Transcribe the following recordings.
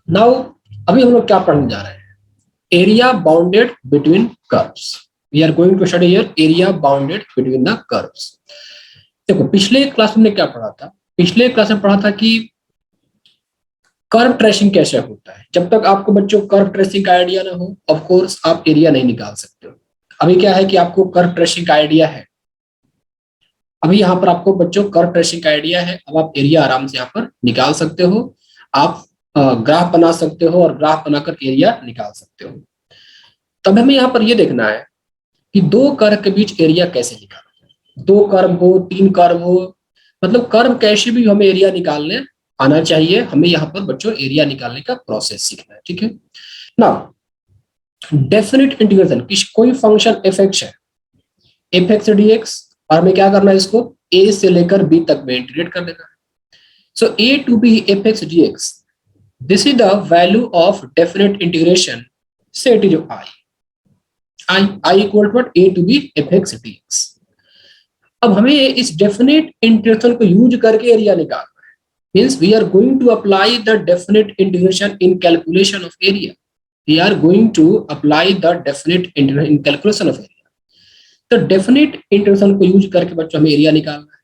Now अभी हम लोग क्या पढ़ने जा रहे हैं? Area bounded between curves. We are going to study here area bounded between the curves. देखो, पिछले क्लास में क्या पढ़ा था? पिछले क्लास में पढ़ा था कि कर्व ट्रेसिंग कैसे होता है। जब तक आपको बच्चों कर्व ट्रेसिंग का आइडिया ना हो, ऑफ कोर्स आप एरिया नहीं निकाल सकते हो। अभी क्या है कि आपको कर्व ट्रेसिंग का आइडिया है। अभी यहाँ पर आपको बच्चों कर्व ट्रेसिंग का आइडिया है। अब आप एरिया आराम से यहाँ पर निकाल सकते हो। आप ग्राफ बना सकते हो और ग्राफ बनाकर एरिया निकाल सकते हो। तब हमें यहाँ पर ये देखना है कि दो कर्व के बीच एरिया कैसे निकालना है। दो कर्व हो, तीन कर्व हो, मतलब कर्व कैसे भी हमें एरिया निकालने आना चाहिए। हमें यहाँ पर बच्चों एरिया निकालने का प्रोसेस सीखना है, ठीक है ना। डेफिनेट इंटीग्रेशन, कोई फंक्शन एफ एक्स है, एफ एक्स डी एक्स, और हमें क्या करना है, इसको ए से लेकर बी तक में इंटीग्रेट कर देना है। So A to B F x D X, this is the value of definite integration. Say it is I equal to A to B F x D X. अब हमें इस डेफिनेट इंटीग्रेशन को use करके area निकालना है। Means we are going to apply the definite integration in calculation of area. We are going to apply the definite integration in calculation of area. तो definite integration को use करके बच्चों हमें area निकालना है।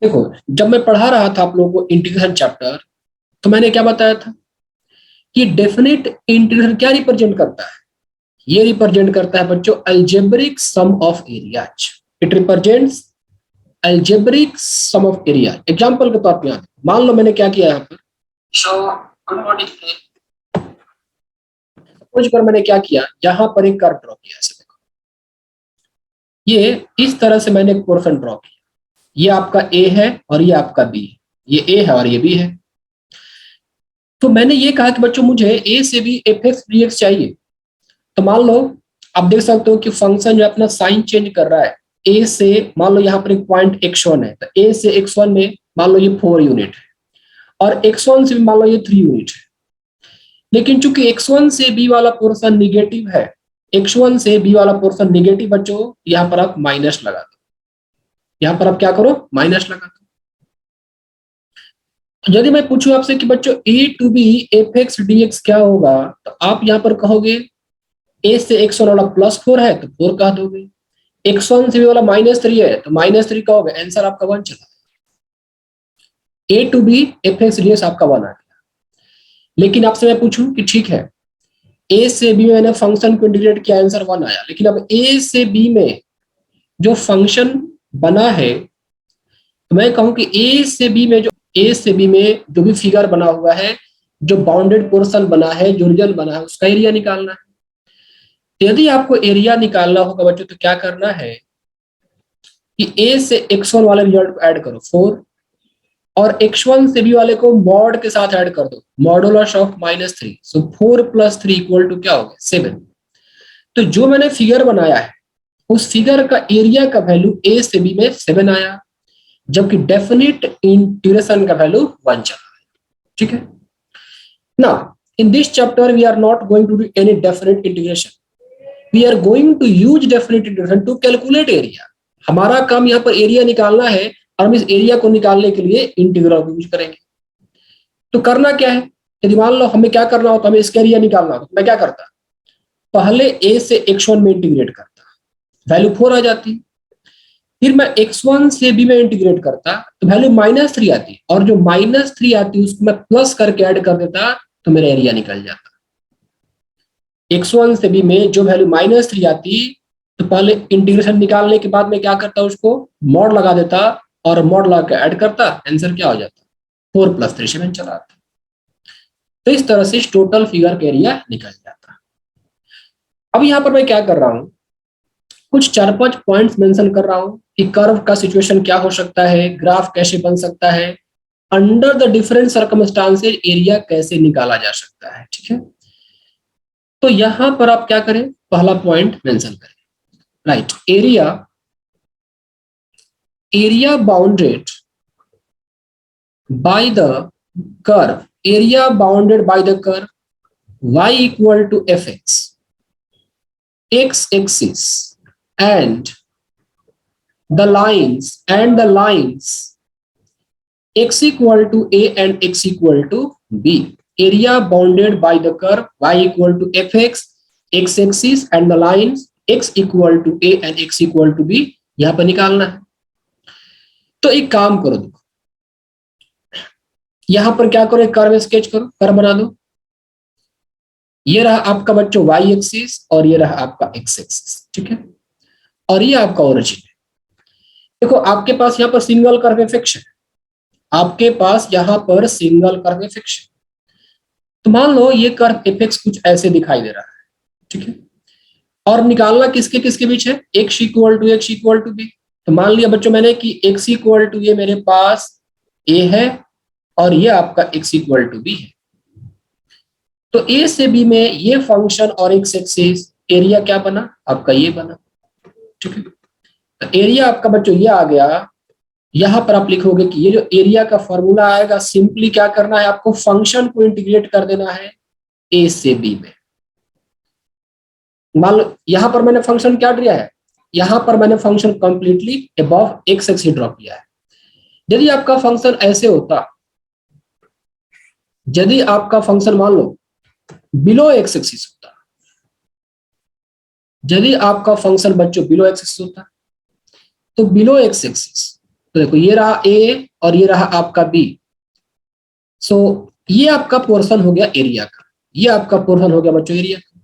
देखो, जब मैं पढ़ा रहा था आप लोगों को इंटीग्रेशन चैप्टर, तो मैंने क्या बताया था कि डेफिनेट इंटीग्रेशन क्या रिप्रेजेंट करता है? ये रिप्रेजेंट करता है बच्चों algebraic sum of areas. It represents algebraic sum of area. Example के तौर पे यहाँ मान लो मैंने क्या किया यहाँ पर, सपोज कर मैंने क्या किया, यहाँ पर एक कर्व ड्रॉ किया। ऐसे देखो, ये इस तरह से मैंने एक पोर्शन ड्रॉ किया। ये आपका ए है और ये आपका बी है। ये ए है और ये बी है। तो मैंने ये कहा कि बच्चों मुझे ए से भी एफ एक्स डी एक्स चाहिए। तो मान लो आप देख सकते हो कि फंक्शन जो अपना साइन चेंज कर रहा है। ए से मान लो यहाँ पर एक पॉइंट x1 है, तो ए से x1 में मान लो ये 4 यूनिट है, और x1 से भी मान लो ये 3 यूनिट है। लेकिन चूंकि x1 से b वाला पोर्शन निगेटिव है, x1 से b वाला पोर्शन निगेटिव बच्चों, यहाँ पर आप माइनस लगा दो। यहाँ पर आप क्या करो, माइनस लगा दो। यदि मैं पूछूं आपसे कि बच्चों ए to B F x D X क्या होगा, तो आप यहाँ पर कहोगे ए से x1 वाला +4 है तो 4 कह दोगे, x1 से भी वाला -3 है तो -3 कहोगे। आंसर आपका 1 चला। A to B F x D X आपका 1 आ गया। लेकिन आपसे मैं पूछूं कि ठीक है, ए से बी में मैंने फंक्शन को इंटीग्रेट किया, आंसर 1 आया। लेकिन अब ए से बी में जो फंक्शन बना है, तो मैं कहूं कि ए से बी में जो भी फिगर बना हुआ है, जो बाउंडेड पोर्शन बना है, जो रीजन बना है, उसका एरिया निकालना है। तो यदि आपको एरिया निकालना होगा बच्चों, तो क्या करना है कि ए से x1 वाले रिजल्ट को ऐड करो 4, और x1 से बी वाले को मॉड के साथ ऐड कर दो, modulus of -3। So 4 + 3 equal to क्या हो गया, 7। तो जो मैंने फिगर बनाया है, उस फिगर का एरिया का वैल्यू ए से बी में 7 आया, जबकि डेफिनेट इंटीग्रेशन का वैल्यू 1 चला। ठीक है ना। In this chapter we are not going to do any definite integration, we are going to use definite integration to calculate area. हमारा काम यहाँ पर एरिया निकालना है, और हम इस एरिया को निकालने के लिए इंटीग्रल यूज करेंगे। तो करना क्या है, यदि मान लो हमें क्या करना हो, तो हमें इसका एरिया निकालना हो, तो मैं क्या करता, पहले ए से x1 में इंटीग्रेट करता, वैल्यू 4 आ जाती। फिर मैं x1 से b में इंटीग्रेट करता, तो वैल्यू -3 आती, और जो -3 आती उसको मैं प्लस करके ऐड कर देता, तो मेरा एरिया निकल जाता। x1 से b में जो वैल्यू -3 आती, तो पहले इंटीग्रेशन निकालने के बाद में क्या करता, उसको मॉड लगा देता, और मॉड लगा के ऐड करता, आंसर क्या हो जाता, 4 + 3 7 चला आता। तो इस तरह से टोटल फिगर का एरिया निकल जाता। अब यहाँ पर मैं क्या कर रहा हूँ, कुछ 4-5 पॉइंट्स मेंशन कर रहा हूँ कि कर्व का सिचुएशन क्या हो सकता है, ग्राफ कैसे बन सकता है, under the different circumstances area कैसे निकाला जा सकता है। ठीक है, तो यहां पर आप क्या करें, पहला पॉइंट मेंशन करें, right. Area bounded by the curve, area bounded by the curve y equal to fx, x axis and the lines x equal to a and x equal to b. area bounded by the curve y equal to fx, x axis and the lines x equal to a and x equal to b यहां पर निकालना है। तो एक काम करो, देखो यहां पर क्या करो, एक कर्व स्केच करो, कर्व बना दो। ये रहा आपका बच्चों y एक्सिस और ये रहा आपका x एक्सिस, ठीक है, और ये आपका ओरिजिन है। देखो आपके पास यहाँ पर सिंगल कर्व एफेक्स है, आपके पास यहाँ पर सिंगल कर्व एफेक्स है। तो मान लो ये कर्व एफेक्स कुछ ऐसे दिखाई दे रहा है, ठीक है, और निकालना किसके किसके बीच है, x इक्वल टू b। तो मान लिया बच्चों मैंने कि x इक्वल टू ये मेरे पास a है और ये आपका x इक्वल टू b है। तो a से b में ये फंक्शन और x एक्सिस, एरिया क्या बना आपका, ये बना, ठीक है। तो एरिया आपका बच्चों ये आ गया। यहां पर आप लिखोगे कि ये जो एरिया का फॉर्मूला आएगा, सिंपली क्या करना है आपको, फंक्शन को इंटीग्रेट कर देना है a से b में। मान लो यहां पर मैंने फंक्शन क्या दिया है, यहां पर मैंने function completely above x axis draw किया है। यदि आपका फंक्शन ऐसे होता, यदि आपका फंक्शन मान लो बिलो एक्स एक्सिस होता, यदि आपका फंक्शन बच्चों बिलो एक्स एक्सिस होता, तो बिलो एक्स एक्सिस, तो देखो ये रहा ए और ये रहा आपका बी। सो ये आपका पोर्शन हो गया एरिया का, ये आपका पोर्शन हो गया बच्चों एरिया का।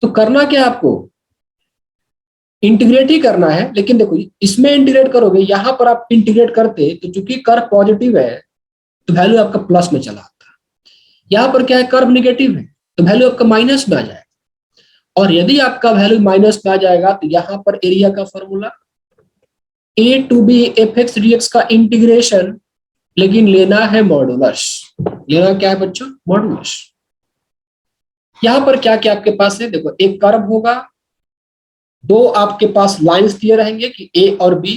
तो करना क्या आपको, इंटीग्रेट ही करना है। लेकिन देखो इसमें इंटीग्रेट करोगे, यहां पर आप इंटीग्रेट करते तो चूंकि कर्व पॉजिटिव है तो वैल्यू आपका प्लस में चला आता, यहां पर क्या है कर्व निगेटिव है तो वैल्यू आपका माइनस में आ जाएगा। और यदि आपका वैल्यू माइनस में आ जाएगा तो यहां पर एरिया का formula a to B F x D x का इंटीग्रेशन, लेकिन लेना है मॉडुलस। लेना क्या है बच्चों, मॉडुलस। यहां पर क्या क्या आपके पास है, देखो एक कर्व होगा, दो आपके पास लाइंस दिए रहेंगे कि ए और बी,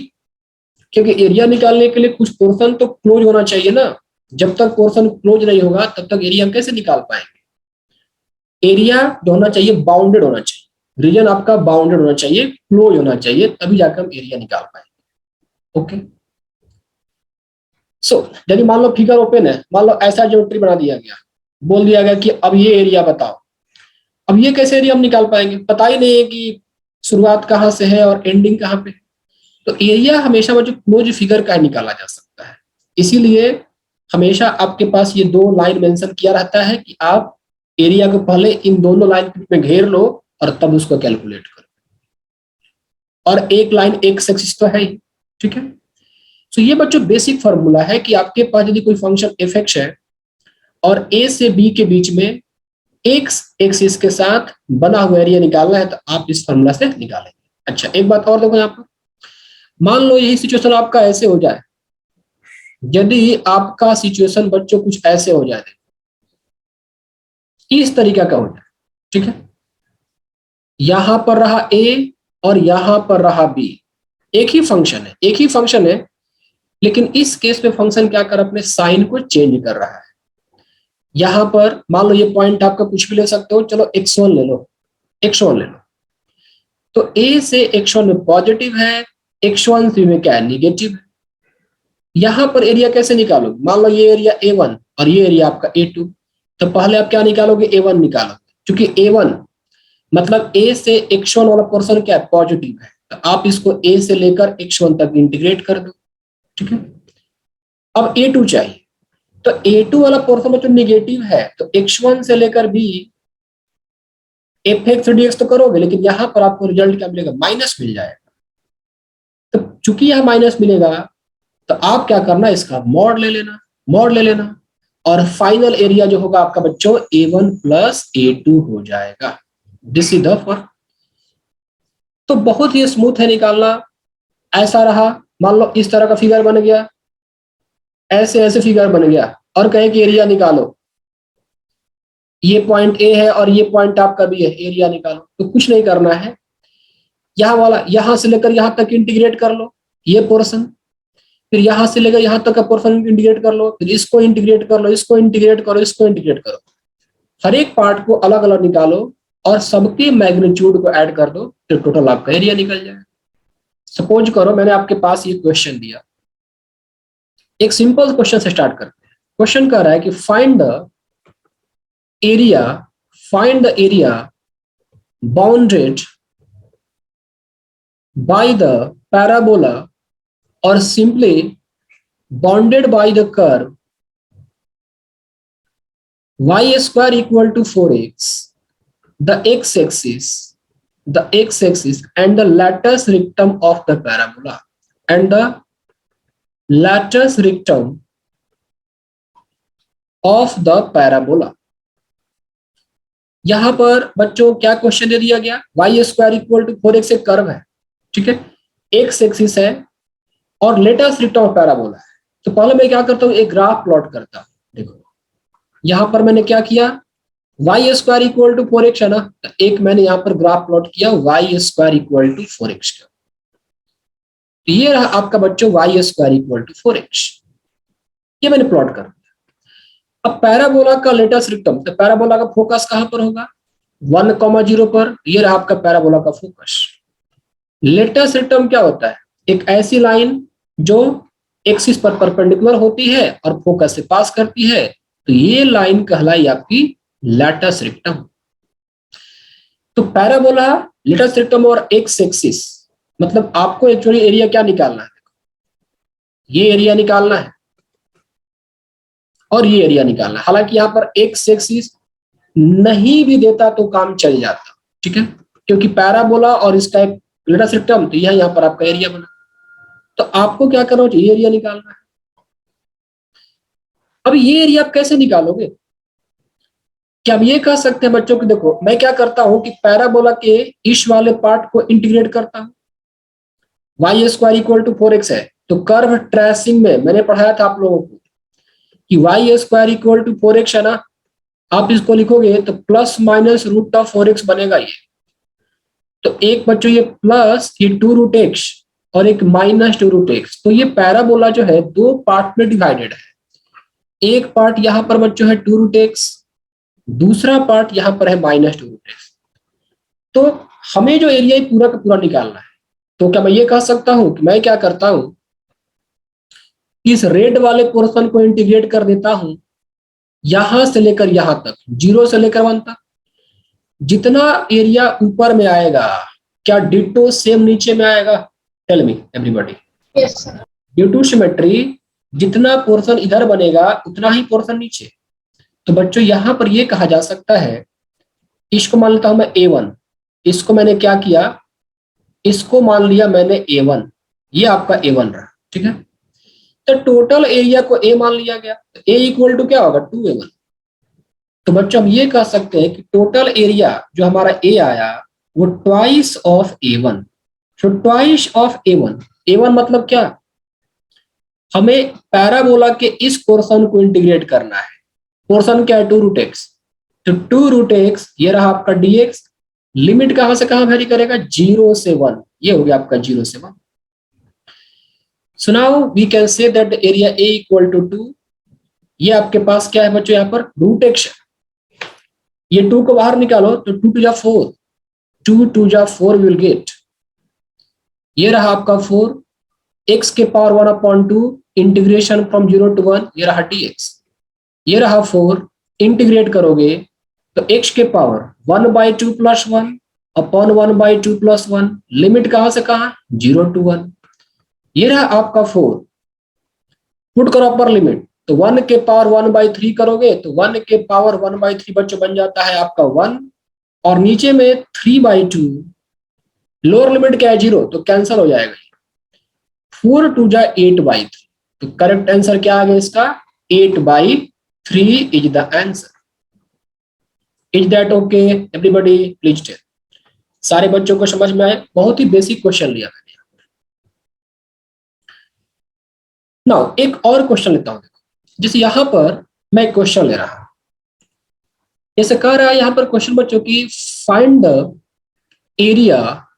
क्योंकि एरिया निकालने के लिए कुछ पोर्शन तो क्लोज होना चाहिए ना। जब तक पोर्शन क्लोज नहीं होगा तब तक एरिया हम कैसे निकाल पाएंगे। एरिया जो होना चाहिए बाउंडेड होना चाहिए, रीजन आपका बाउंडेड होना चाहिए, क्लोज होना चाहिए, तभी जाकर हम एरिया निकाल पाएंगे। ओके, सो यदि मान लो फिगर ओपन है, मान लो ऐसा ज्योमेट्री बना दिया गया, बोल दिया गया कि अब ये एरिया बताओ। अब ये कैसे एरिया हम निकाल पाएंगे, पता ही नहीं है कि शुरुआत कहाँ से है और एंडिंग कहाँ पे। तो एरिया हमेशा वो जो क्लोज फिगर का निकाला जा सकता है, इसीलिए हमेशा आपके पास ये दो लाइन मेंशन किया रहता है कि आप एरिया को पहले इन दोनों लाइन के बीच में घेर लो और तब उसको कैलकुलेट करो। और एक लाइन एक्स एक्सिस तो है ही, ठीक है। तो ये बच्चों बेसिक फॉर्मूला है कि आपके पास यदि कोई फंक्शन एफ एक्स है और ए से बी के बीच में एक्स एक्सिस के साथ बना हुआ एरिया निकालना है तो आप इस फॉर्मूला से निकालेंगे। अच्छा एक बात और देखो यहाँ पर, मान लो यही सिचुएशन आपका ऐसे हो जाए, यदि आपका सिचुएशन बच्चों कुछ ऐसे हो जाए, इस तरीका का हो जाए, ठीक है, यहां पर रहा ए और यहां पर रहा बी, एक ही फंक्शन है, एक ही फंक्शन है, लेकिन इस केस में फंक्शन क्या कर अपने साइन को चेंज कर रहा है। यहां पर मान लो ये पॉइंट आपका कुछ भी ले सकते हो, चलो x1 ले लो, x1 ले लो। तो a से x1 में पॉजिटिव है, x1 से में क्या है निगेटिव है। यहां पर एरिया कैसे निकालोगे, मान लो ये एरिया a1 और ये एरिया आपका a2, तो पहले आप क्या निकालोगे, a1 निकालोगे, क्योंकि a1 मतलब a से x1 वाला पोर्शन क्या है पॉजिटिव है, तो आप इसको a से लेकर x1 तक इंटीग्रेट कर दो, ठीक है। अब a2 चाहिए, तो a2 वाला पोर्शन जो निगेटिव है तो x1 से लेकर b एफ एक्स डीएक्स तो करोगे, लेकिन यहां पर आपको रिजल्ट क्या मिलेगा, माइनस मिल जाएगा। तो चूंकि यहां माइनस मिलेगा तो आप क्या करना, इसका मॉड ले लेना, मॉड ले लेना, और फाइनल एरिया जो होगा आपका बच्चों a1 प्लस a2 हो जाएगा। This is the form. तो बहुत ही स्मूथ है निकालना। ऐसा रहा, मान लो इस तरह का फिगर बन गया, ऐसे ऐसे फिगर बन गया, और कहे कि एरिया निकालो, ये पॉइंट ए है और ये पॉइंट आपका भी है, एरिया निकालो। तो कुछ नहीं करना है, यहां वाला यहां से लेकर यहां तक इंटीग्रेट कर लो ये पोर्शन, फिर यहां से लेकर यहां तक का पोर्शन इंटीग्रेट कर लो, फिर इसको इंटीग्रेट कर लो, इसको इंटीग्रेट करो, इसको इंटीग्रेट करो, हर एक पार्ट को अलग अलग निकालो और सबके मैग्नीट्यूड को ऐड कर दो, फिर टोटल आपका एरिया निकल जाएगा। सपोज करो मैंने आपके पास ये क्वेश्चन दिया, एक सिंपल क्वेश्चन से स्टार्ट करते हैं। क्वेश्चन कह रहा है कि find the area, find the area bounded by the parabola or simply bounded by the curve y square equal to 4x, the x-axis and the latus rectum of the parabola and the latus rectum of the parabola। यहां पर बच्चों क्या question दे दिया गया, y square equal to 4x एक curve है, ठीक है, एक्स एक्सिस है और लेटस रिक्टम ऑफ पैराबोला है। तो पहले मैं क्या करता हूं, एक ग्राफ प्लॉट करता हूं। देखो यहां पर मैंने क्या किया, y square equal to 4x है ना, तो एक मैंने यहां पर ग्राफ प्लॉट किया y square equal to 4x का। तो ये रहा आपका बच्चों y square equal to 4x, ये मैंने प्लॉट कर दिया। अब पैराबोला का लेटस रिक्टम, तो पैराबोला का फोकस कहां पर होगा, 1,0 पर। ये रहा आपका पैराबोला का फोकस। लेटस रिक्टम क्या होता है, एक ऐसी लाइन जो एक्सिस पर परपेंडिकुलर होती है और फोकस से पास करती है, तो ये लाइन कहलाई आपकी लेटस रिक्टम। तो पैराबोला, लेटस रिक्टम और एक्स एक्सिस, मतलब आपको एक्चुअली एरिया क्या निकालना है, ये एरिया निकालना है और ये एरिया निकालना है। हालांकि यहाँ पर एक्स एक्सिस नहीं भी देता तो काम चल जाता, ठीक है, क्योंकि पैराबोला और इसका एक लेटस रिक्टम, तो यह यहाँ पर आपका एरिया बना। तो आपको क्या करना चाहिए, एरिया निकालना है। अब ये एरिया आप कैसे निकालोगे, क्या हम ये कह सकते हैं बच्चों कि देखो मैं क्या करता हूं कि पैराबोला के इस वाले पार्ट को इंटीग्रेट करता हूं, y square equal to 4x है, तो कर्व ट्रेसिंग में मैंने पढ़ाया था आप लोगों को कि y square equal to 4x है ना, आप इसको लिखोगे तो plus minus root of 4x बनेगा ये। तो एक बच्चों ये प्लस, ये 2 रूट एक्स और एक माइनस 2 रूट एक्स। तो ये पैराबोला जो है दो पार्ट में डिवाइडेड है। एक पार्ट यहां पर बच्चों है 2 रूट एक्स, दूसरा पार्ट यहां पर है माइनस 2 रूट एक्स। तो हमें जो एरिया पूरा का पूरा निकालना है, तो क्या मैं ये कह सकता हूं कि मैं क्या करता हूं, इस रेड वाले पोर्शन को इंटीग्रेट कर देता हूं यहां से लेकर यहां तक, 0 से लेकर 1 तक। जितना एरिया ऊपर में आएगा क्या डिटो सेम नीचे में आएगा, tell me everybody. Yes sir. Due to symmetry जितना पोर्शन इधर बनेगा उतना ही पोर्शन नीचे। तो बच्चों यहां पर ये कहा जा सकता है, इसको मान लेता हूं मैं A1, इसको मैंने क्या किया, इसको मान लिया मैंने A1, ये आपका A1 रहा, ठीक है। तो टोटल एरिया को A मान लिया गया, तो A इक्वल टू क्या होगा 2A1। तो बच्चों हम ये कह सकते हैं कि टोटल एरिया जो हमारा A आया वो ट्वाइस ऑफ A1। तो ट्वाइस ऑफ A1, A1 मतलब क्या, हमें पैराबोला के इस पोर्शन को इंटीग्रेट करना है। पोर्शन क्या है 2 रूट एक्स, तो 2 रूट एक्स ये रहा आपका dx। लिमिट कहां से कहां वेरी करेगा, 0 से 1, ये हो गया आपका 0 से 1। So now we can say that the area A equal to 2। ये आपके पास क्या है बच्चों, यहाँ पर रूट एक्स, ये 2 को बाहर निकालो तो 2 2 जा 4, 2 2 जा 4 विल गेट, ये रहा आपका 4, x के पावर 1/2 इंटीग्रेशन फ्रॉम 0 to 1, ये रहा dx। ये रहा 4, इंटीग्रेट करोगे तो x के power 1/2 plus 1 upon 1/2 plus 1, limit कहां से कहां 0 to 1। ये रहा आपका 4, पुट करो अपर लिमिट, तो 1 के पावर 1/3 करोगे तो 1 के पावर 1/3 बच्चों बन जाता है आपका 1, और नीचे में 3/2, लोअर लिमिट क्या है 0, तो कैंसिल हो जाएगा। 4 2 जा 8/3, तो करेक्ट आंसर क्या आ गया इसका 8/3 is the answer. Is that okay everybody, please tell. सारे बच्चों को समझ में आए, बहुत ही बेसिक क्वेश्चन लिया मैंने। नाउ एक और क्वेश्चन लेता हूं, जैसे यहां पर मैं क्वेश्चन ले रहा हूं, जैसे कह रहा है यहां पर क्वेश्चन बच्चों की find the area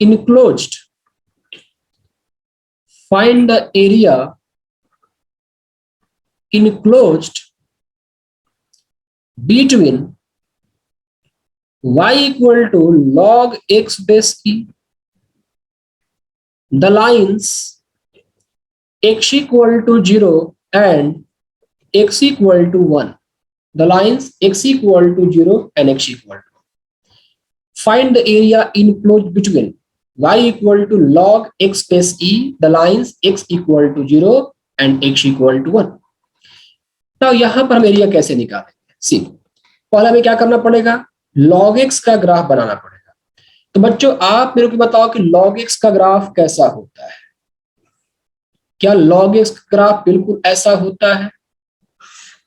enclosed, find the area enclosed between y equal to log x base e, the lines x equal to 0 and x equal to 1, the lines x equal to 0 and x equal to 1. Find the area enclosed between y equal to log x base e, the lines x equal to 0 and x equal to 1. तो यहाँ पर हम area कैसे निकालेंगे? सी, पहले हमें क्या करना पड़ेगा? log x का ग्राफ बनाना पड़ेगा। तो बच्चों आप मेरे को बताओ कि log x का ग्राफ कैसा होता है? क्या log x का ग्राफ बिल्कुल ऐसा होता है?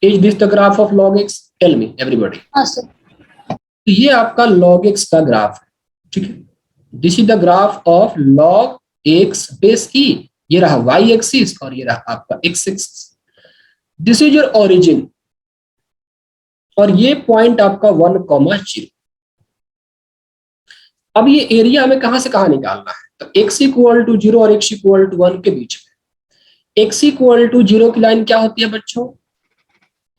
Is this the graph of log x? Tell me everybody. हाँ सर। तो ये आपका log x का ग्राफ है, ठीक है। This is the graph of log x base e। ये रहा y एक्सिस और ये रहा आपका x axis. This is your origin और ये पॉइंट आपका 1,0। अब ये एरिया हमें कहां से कहां निकालना है? तो x इक्वल टू 0 और x इक्वल टू 1 के बीच में। x इक्वल टू 0 की लाइन क्या होती है बच्चों?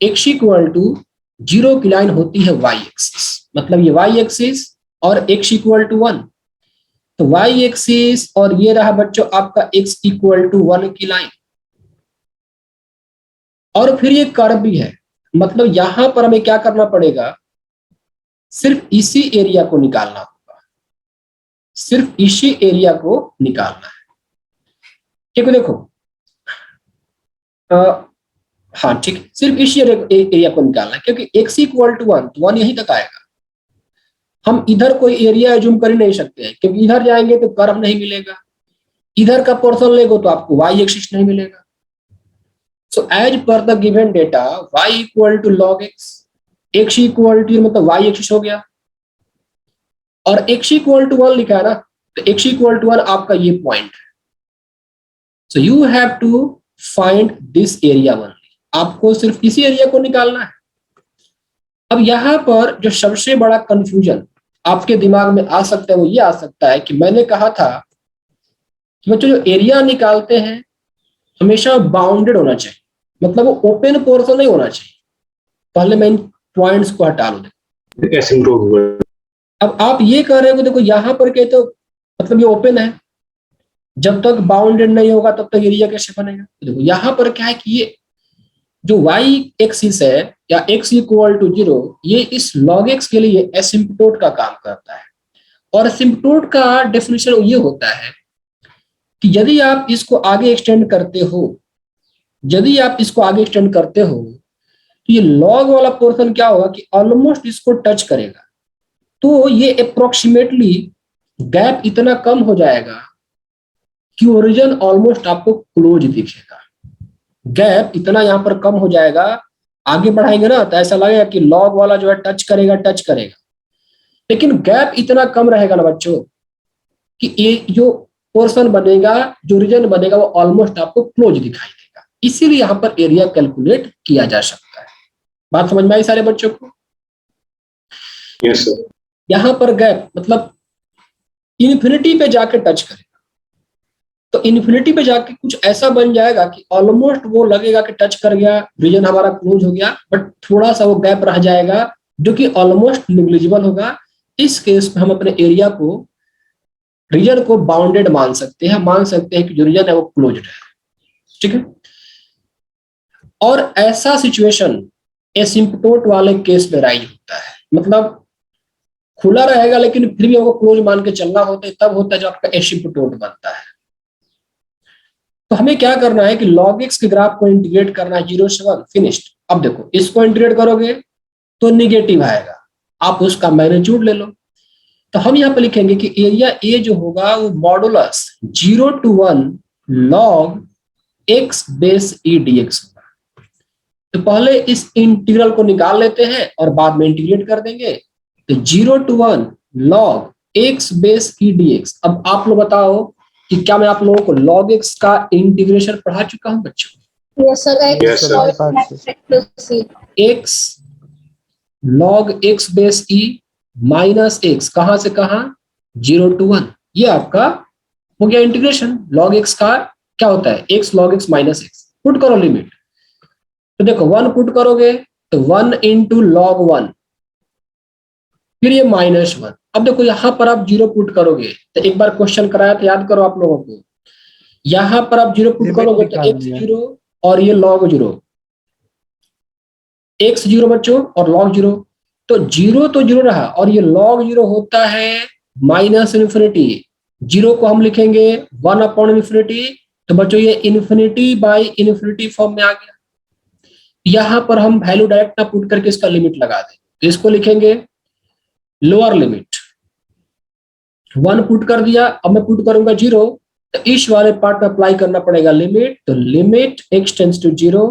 x इक्वल टू 0 की लाइन होती है y एक्सिस, मतलब ये y एक्सिस और x इक्वल टू 1। तो y एक्सिस और ये रहा बच्चों आपका x इक्वल टू 1 की लाइन। और फिर ये कर्व भी है, मतलब यहां पर हमें क्या करना पड़ेगा? सिर्फ इसी एरिया को निकालना होगा, सिर्फ इसी एरिया को निकालना है। ठीक है, देखो हाँ ठीक है, सिर्फ इसी एरिया को निकालना है, क्योंकि x इक्वल टू 1 तो 1 यहीं तक आएगा। हम इधर कोई एरिया जूम कर ही नहीं सकते हैं, क्योंकि इधर जाएंगे तो कर्व नहीं मिलेगा, इधर का पोर्शन लेगो तो आपको y एक्सिस नहीं मिलेगा। So as per the given data y equal to log x equal to मतलब y एक्सिस हो गया, और x इक्वल टू 1 लिखा है ना, तो x इक्वल टू 1 आपका ये पॉइंट है। So you have to find this area only, आपको सिर्फ इसी एरिया को निकालना है। अब यहां पर जो सबसे बड़ा कंफ्यूजन आपके दिमाग में आ सकता है वो ये आ सकता है कि मैंने कहा था कि बच्चों जो एरिया निकालते हैं हमेशा बाउंडेड होना चाहिए, मतलब वो ओपन पोर्शन नहीं होना चाहिए। पहले मैं इन पॉइंट्स को हटा लूं। अब आप ये कह रहे हो, देखो यहां पर कहते हो मतलब ये ओपन है, जब तक बाउंडेड नहीं होगा तब तक एरिया कैसे बनेगा? देखो यहां पर क्या है कि ये जो y एक्सिस है या x इक्वल टू 0, ये इस log x के लिए एसिम्पटोट का काम करता है। और एसिम्पटोट का डेफिनेशन ये होता है कि यदि आप इसको आगे एक्सटेंड करते हो, यदि आप इसको आगे एक्सटेंड करते हो तो ये log वाला पोर्शन क्या होगा कि ऑलमोस्ट इसको टच करेगा, तो ये अप्रोक्सीमेटली गैप इतना कम हो जाएगा कि ओरिजिन ऑलमोस्ट आपको क्लोज दिखेगा। गैप इतना यहाँ पर कम हो जाएगा, आगे बढ़ाएंगे ना तो ऐसा लगेगा कि log वाला जो है टच करेगा, लेकिन गैप इतना कम रहेगा ना बच्चों कि ये जो पोर्शन बनेगा, जो रीजन बनेगा वो ऑलमोस्ट आपको क्लोज दिखाई देगा। इसीलिए यहाँ पर एरिया कैलकुलेट किया जा सकता है। बात समझ में आई सारे बच्चों को? Yes sir. यहाँ पर गैप मतलब इन्फिनिटी पे जाके टच करेगा, तो इन्फिनिटी पे जाके कुछ ऐसा बन जाएगा कि ऑलमोस्ट वो लगेगा कि टच कर गया, रीजन हमारा क्लोज हो गया, बट थोड़ा सा वो गैप रह जाएगा जो कि ऑलमोस्ट निग्लिजिबल होगा। इस केस में हम अपने एरिया को, रीजन को बाउंडेड मान सकते हैं कि जो रीजन है वो क्लोज्ड है। ठीक है, और ऐसा सिचुएशन एसिम्पटोट वाले केस में राइज होता है, मतलब खुला रहेगा लेकिन फिर भी हमको क्लोज मान के चलना होता है, तब होता है जब आपका एसिम्पटोट बनता है। तो हमें क्या करना है कि log x के ग्राफ को इंटीग्रेट करना है 0 से 1, फिनिश्ड। अब देखो इसको इंटीग्रेट करोगे तो निगेटिव आएगा, आप उसका मैग्नीट्यूड ले लो। तो हम यहाँ पे लिखेंगे कि एरिया ए जो होगा वो modulus 0 to 1 log x base e dx होगा। तो पहले इस इंटीग्रल को निकाल लेते हैं और बाद में इंटीग्रेट कर देंगे। तो 0 to 1 log x base e dx। अब आप लोग बताओ कि क्या मैं आप लोगों को log x का इंटीग्रेशन पढ़ा चुका हूं बच्चों? Yes sir. x log x base e minus x, कहां से कहां? 0 to 1। ये आपका हो गया इंटीग्रेशन। log x का क्या होता है? x log x minus x। Put करो लिमिट, तो देखो 1 पुट करोगे तो 1 into log 1, फिर ये -1। अब देखो यहां पर आप 0 पुट करोगे तो एक बार क्वेश्चन कराया था, याद करो आप लोगों को। यहां पर आप 0 पुट करोगे तो x 0 और ये log 0, x 0 बच्चों और log 0, तो 0 तो 0 रहा और ये log 0 होता है माइनस इन्फिनिटी। 0 को हम लिखेंगे 1 अपॉन इन्फिनिटी, तो बच्चों ये इन्फिनिटी बाई इन्फिनिटी फॉर्म में आ गया। यहां पर हम वैल्यू डायरेक्ट ना पुट करके इसका लिमिट लगा दें, तो इसको लिखेंगे लोअर लिमिट 1 पुट कर दिया, अब मैं पुट करूंगा 0, तो इस वाले पार्ट में अप्लाई करना पड़ेगा लिमिट, तो limit x tends to 0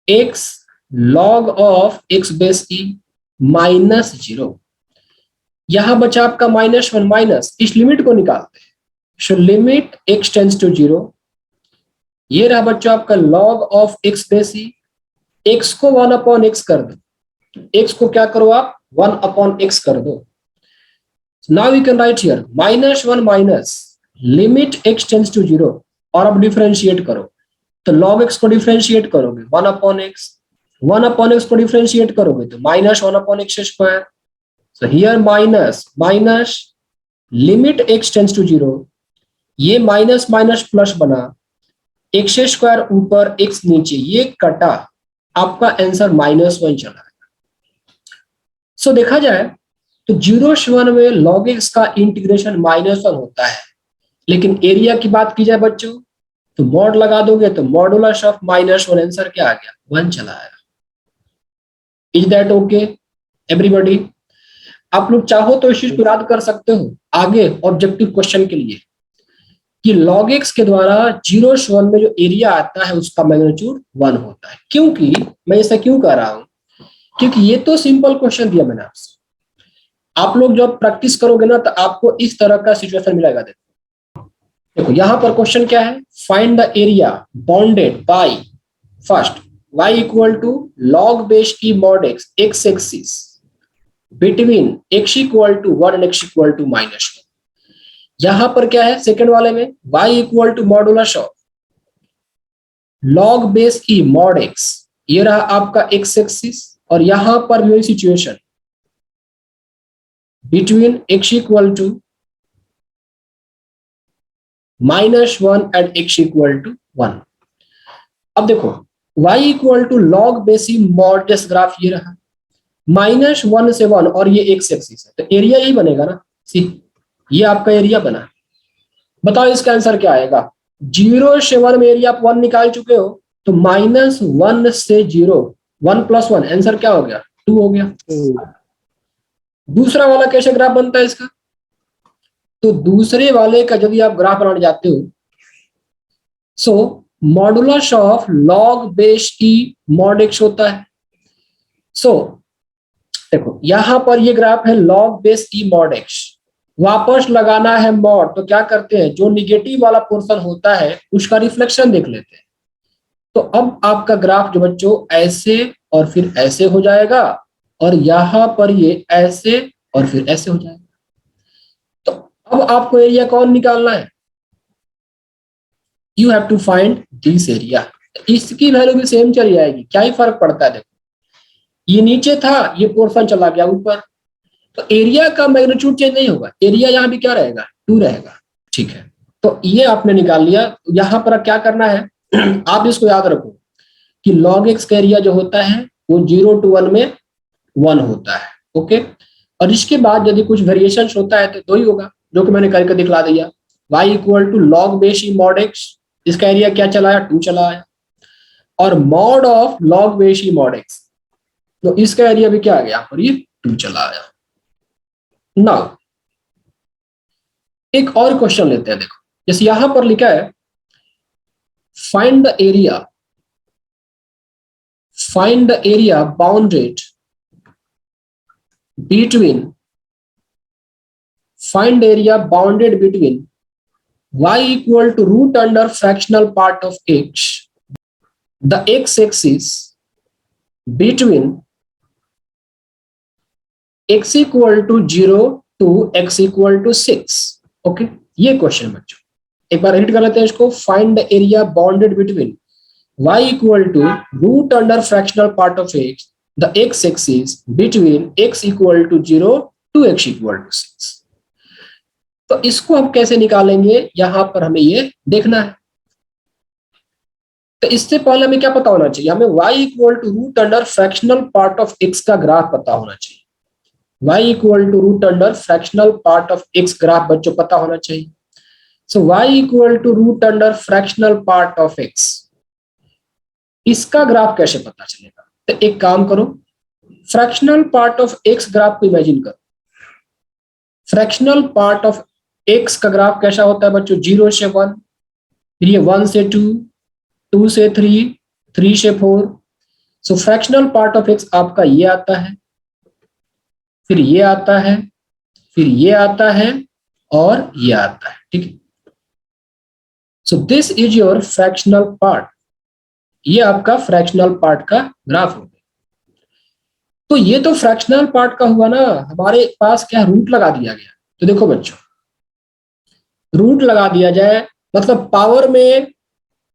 x log of x base e minus 0। यहां बचा आपका -1 माइनस, इस लिमिट को निकालते हैं, so limit x tends to 0, ये रहा बच्चों आपका log of x base e, x को 1 अपॉन x कर दो, x को क्या करो आप 1 अपॉन x कर दो। Now we can write here -1 minus limit x tends to 0, और अब डिफरेंशिएट करो, तो log x को डिफरेंशिएट करोगे 1 अपॉन x, 1 अपॉन x को डिफरेंशिएट करोगे तो -1 upon x square. So here minus limit x tends to 0, ये माइनस माइनस प्लस बना, x स्क्वायर ऊपर x नीचे, ये कटा, आपका आंसर -1 चला। सो देखा जाए तो 0 से 1 में log x का इंटीग्रेशन -1 होता है, लेकिन एरिया की बात की जाए बच्चों तो मॉड लगा दोगे तो मॉडुलस ऑफ -1 आंसर क्या आ गया 1 चला आया। Is that okay everybody? आप लोग चाहो तो इस चीज को याद कर सकते हो आगे ऑब्जेक्टिव क्वेश्चन के लिए कि log x के द्वारा 0 से 1 में जो एरिया आता है उसका मैग्नीट्यूड 1 होता है। क्योंकि मैं ऐसा क्यों कह रहा हूं, क्योंकि ये तो सिंपल क्वेश्चन दिया मैंने आपसे, आप लोग जब प्रैक्टिस करोगे ना तो आपको इस तरह का सिचुएशन मिलेगा। देखो यहां पर क्वेश्चन क्या है, find the area bounded by first y equal to log base e mod x x axis between x equal to 1 and x equal to -1। यहां पर क्या है सेकंड वाले में y equal to modulus of log base e mod x, ये रहा आपका x axis, और यहां पर वही situation between x equal to -1 and x equal to 1। अब देखो y equal to log base e mod x graph ये रहा, -1 से 1 और ये x एक्सिस है, तो एरिया यही बनेगा ना। सी ये आपका एरिया बना, बताओ इसका आंसर क्या आएगा। 0 से 1 में एरिया आप 1 निकाल चुके हो, तो -1 से 0 1 + 1 आंसर क्या हो गया 2 हो गया। दूसरा वाला कैसे ग्राफ बनता है इसका, तो दूसरे वाले का यदि आप ग्राफ बनाने जाते हो, so modulus of log base e mod x होता है। सो देखो यहां पर ये ग्राफ है log base e mod x, वापस लगाना है मॉड, तो क्या करते हैं जो निगेटिव वाला पोर्शन होता है उसका रिफ्लेक्शन देख लेते हैं। तो अब आपका ग्राफ जो बच्चों ऐसे और फिर ऐसे हो जाएगा, और यहां पर ये ऐसे और फिर ऐसे हो जाएगा। तो अब आपको एरिया कौन निकालना है, you have to find this area. इसकी वैल्यू भी सेम चली जाएगी, क्या ही फर्क पड़ता है। देखो ये नीचे था, ये पोर्शन चला गया ऊपर, तो एरिया का मैग्नीट्यूड चेंज नहीं होगा, एरिया यहाँ भी क्या रहेगा 2 रहेगा। ठीक है, तो ये आपने निकाल लिया। यहाँ पर क्या करना है आप इसको याद रखो कि log x का एरिया जो होता है वो 0 to 1 में 1 होता है। ओके, और इसके बाद यदि कुछ वेरिएशन होता है तो 2 ही होगा, जो कि मैंने करके दिखला दिया। y equal to log base e mod x, इसका एरिया क्या चला आया 2 चला आया, और mod of log base e mod x, तो इसका एरिया भी क्या आ गया पर ये 2 चला आया। नाउ एक और क्वेश्चन लेते हैं। देखो जैसे यहां पर लिखा है find the area bounded between y equal to root under fractional part of x, the x axis between x equal to 0 to x equal to 6। Okay, ये क्वेश्चन बच्चों एक बार रीड कर लेते हैं इसको। Find the area bounded between y equal to root under fractional part of x, the x axis between x equal to 0 to x equal to 6। तो इसको हम कैसे निकालेंगे, यहां पर हमें ये देखना है। तो इससे पहले हमें क्या पता होना चाहिए, हमें y equal to root under fractional part of x का ग्राफ पता होना चाहिए। y equal to root under fractional part of x graph बच्चों पता होना चाहिए। So y equal to root under fractional part of x, इसका ग्राफ कैसे पता चलेगा? तो एक काम करो, fractional part of x graph को इमेजिन करो। फ्रैक्शनल पार्ट ऑफ x का ग्राफ कैसा होता है बच्चों? 0 से 1, फिर ये 1 से 2, 2 से 3, 3 से 4। सो फ्रैक्शनल पार्ट ऑफ x आपका ये आता है, फिर ये आता है, फिर ये आता है और ये आता है, ठीक है। So this is your fractional part, ये आपका फ्रैक्शनल पार्ट का ग्राफ हो गया। तो ये तो फ्रैक्शनल पार्ट का हुआ ना, हमारे पास क्या रूट लगा दिया गया। तो देखो बच्चों, रूट लगा दिया जाए मतलब पावर में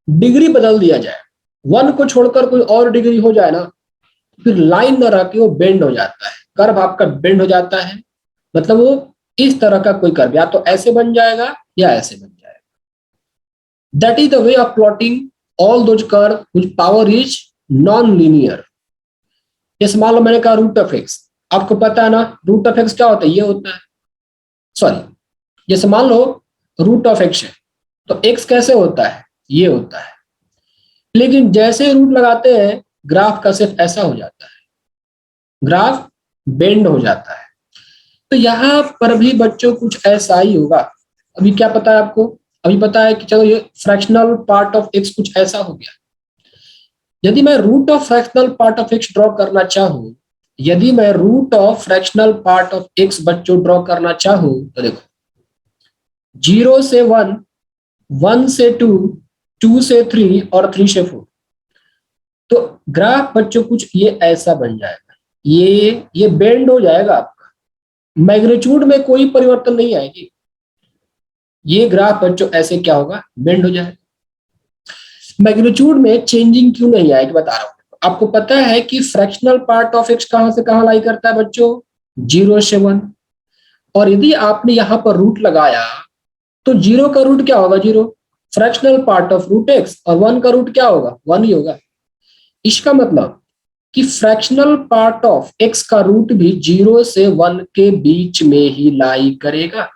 डिग्री बदल दिया जाए, 1 को छोड़कर कोई और डिग्री हो जाए ना, फिर लाइन न रह के वो बेंड हो जाता है, कर्व आपका बेंड हो जाता है। मतलब वो इस तरह का कोई कर्व या तो ऐसे बन जाएगा या ऐसे बन जाएगा। That is the way of plotting all those curve which power is non linear. जैसे मान लो मैंने कहा रूट ऑफ एक्स, आपको पता है ना रूट ऑफ एक्स क्या होता है? ये होता है, सॉरी, जैसे मान लो रूट ऑफ एक्स है तो एक्स कैसे होता है? ये होता है। लेकिन जैसे रूट लगाते हैं ग्राफ का सिर्फ ऐसा हो जाता है, ग्राफ बेंड हो जाता है। तो यहां पर भी बच्चों कुछ ऐसा ही होगा। अभी क्या पता है आपको? अभी पता है कि चलो ये फ्रैक्शनल पार्ट ऑफ एक्स कुछ ऐसा हो गया। यदि मैं root of fractional part of x draw करना चाहूं, यदि मैं root of fractional part of x बच्चों ड्रॉ करना चाहूं, तो देखो 0 से 1, 1 से 2, 2 से 3 और 3 से 4। तो ग्राफ बच्चों कुछ ये ऐसा बन जाएगा, ये बेंड हो जाएगा आपका, मैग्नीट्यूड में कोई परिवर्तन नहीं आएगी। ये ग्राफ बच्चों ऐसे क्या होगा? बेंड हो जाएगा। मैग्नीट्यूड में चेंजिंग क्यों नहीं आएगी बता रहा हूं। आपको पता है कि फ्रैक्शनल पार्ट ऑफ एक्स कहां से कहां लाई करता है बच्चों? 0 से 1। और यदि आपने यहां पर रूट लगाया तो 0 का रूट क्या होगा? 0। Fractional part of root x, और 1 का रूट क्या होगा? 1 ही होगा। इसका मतलब कि फ्रैक्शनल पार्ट ऑफ एक्स का रूट भी 0 से 1 के बीच में ही लाई करेगा।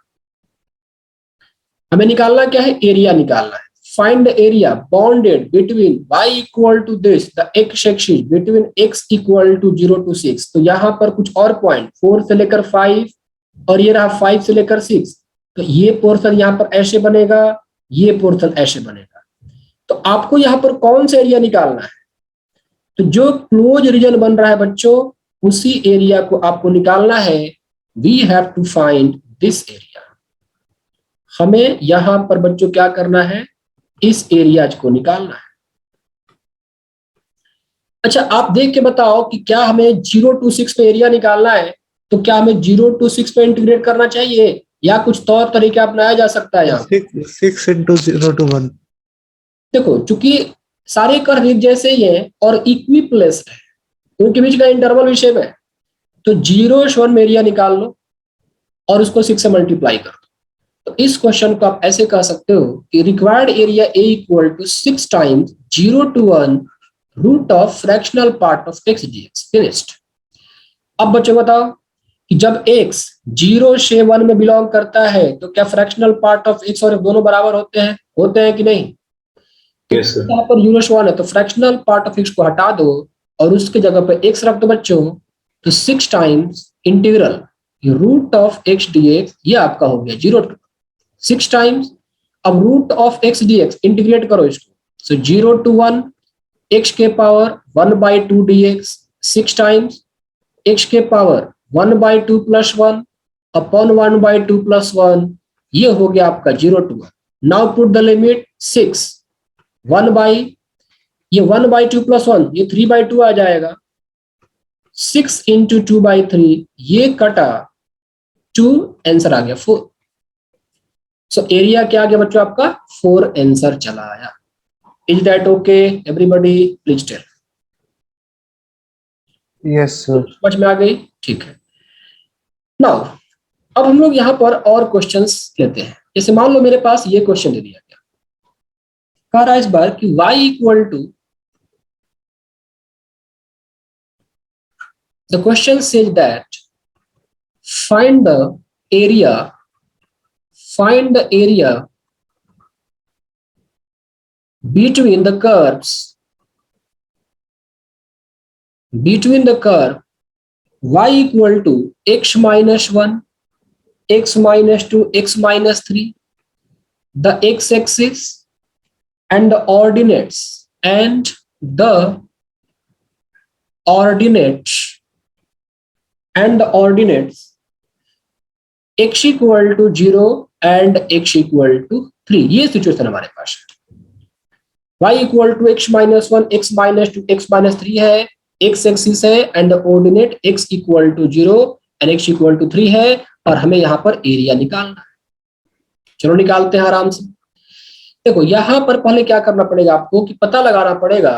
हमें निकालना क्या है? एरिया निकालना है। Find the area bounded between y equal to this the x axis between x equal to 0 to 6। तो यहाँ पर कुछ और पॉइंट 4 से लेकर 5 और ये रहा 5 से लेकर 6। तो ये पोर्शन यहाँ पर ऐसे बनेगा, ये पोर्शन ऐसे बनेगा। तो आपको यहाँ पर कौन सा एरिया निकालना है? तो जो क्लोज रीजन बन रहा है बच्चों, उसी एरिया को आपको निकालना है। We have to find this area. हमें यहां पर बच्चों क्या करना है? इस एरियाज को निकालना है। अच्छा, आप देख के बताओ कि क्या हमें 0 to 6 पे एरिया निकालना है, तो क्या हमें 0 to 6 पे इंटीग्रेट करना चाहिए या कुछ तौर तरीका अपनाया जा सकता है? यहाँ 6 into 0 to 1। देखो, चूंकि सारे कर्व एक जैसे ही हैं और इक्विप्लेस्ड है, उनके बीच का इंटरवल भी सेम है, तो 0 से 1 में एरिया निकाल लो और उसको 6 से मल्टीप्लाई कर दो। तो इस क्वेश्चन को आप ऐसे कह सकते हो कि required area A equal to 6 times 0 to 1 root of fractional part of x dx. Finished. अब बच्चों बताओ कि जब x 0 से 1 में बिलोंग करता है तो क्या फ्रैक्शनल पार्ट ऑफ x और f दोनों बराबर होते हैं? होते हैं कि नहीं? Yes, sir. यहाँ पर 0 से 1 है तो फ्रैक्शनल पार्ट ऑफ x को हटा दो और उसके जगह पर x रख दो बच्चों। तो 6 times integral root of x dx, ये आपका हो गया 0 to 6 टाइम्स। अब root of x dx integrate करो इसको। सो 0 to 1 x के पावर 1/2 dx 6 टाइम्स, x के पावर 1/2 + 1 अपॉन 1/2 + 1, ये हो गया आपका 0 to 1। Now put the limit 6 ये 1/2 + 1 ये 3/2 आ जाएगा। 6 into 2/3 ये कटा 2, आंसर आ गया 4। सो एरिया क्या आ गया बच्चों? आपका 4 आंसर चला आया। Is that okay everybody? Please tell. Yes sir. समझ में आ गई? ठीक है। नाउ अब हम लोग यहाँ पर और क्वेश्चंस लेते हैं। जैसे मान लो मेरे पास ये क्वेश्चन दे दिया गया, कह रहा है इस बार कि y equal to, the question says that find the area, find the area between the curve y equal to x minus 1, x minus 2, x minus 3, the x-axis and the ordinates x equal to 0 and x equal to 3। ये situation हमारे पास है। y equal to x minus 1, x minus 2, x minus 3 है, x axis है and ordinate x equal to 0 and x equal to 3 है, और हमें यहाँ पर एरिया निकालना है। चलो निकालते हैं आराम से। देखो यहाँ पर पहले क्या करना पड़ेगा आपको कि पता लगाना पड़ेगा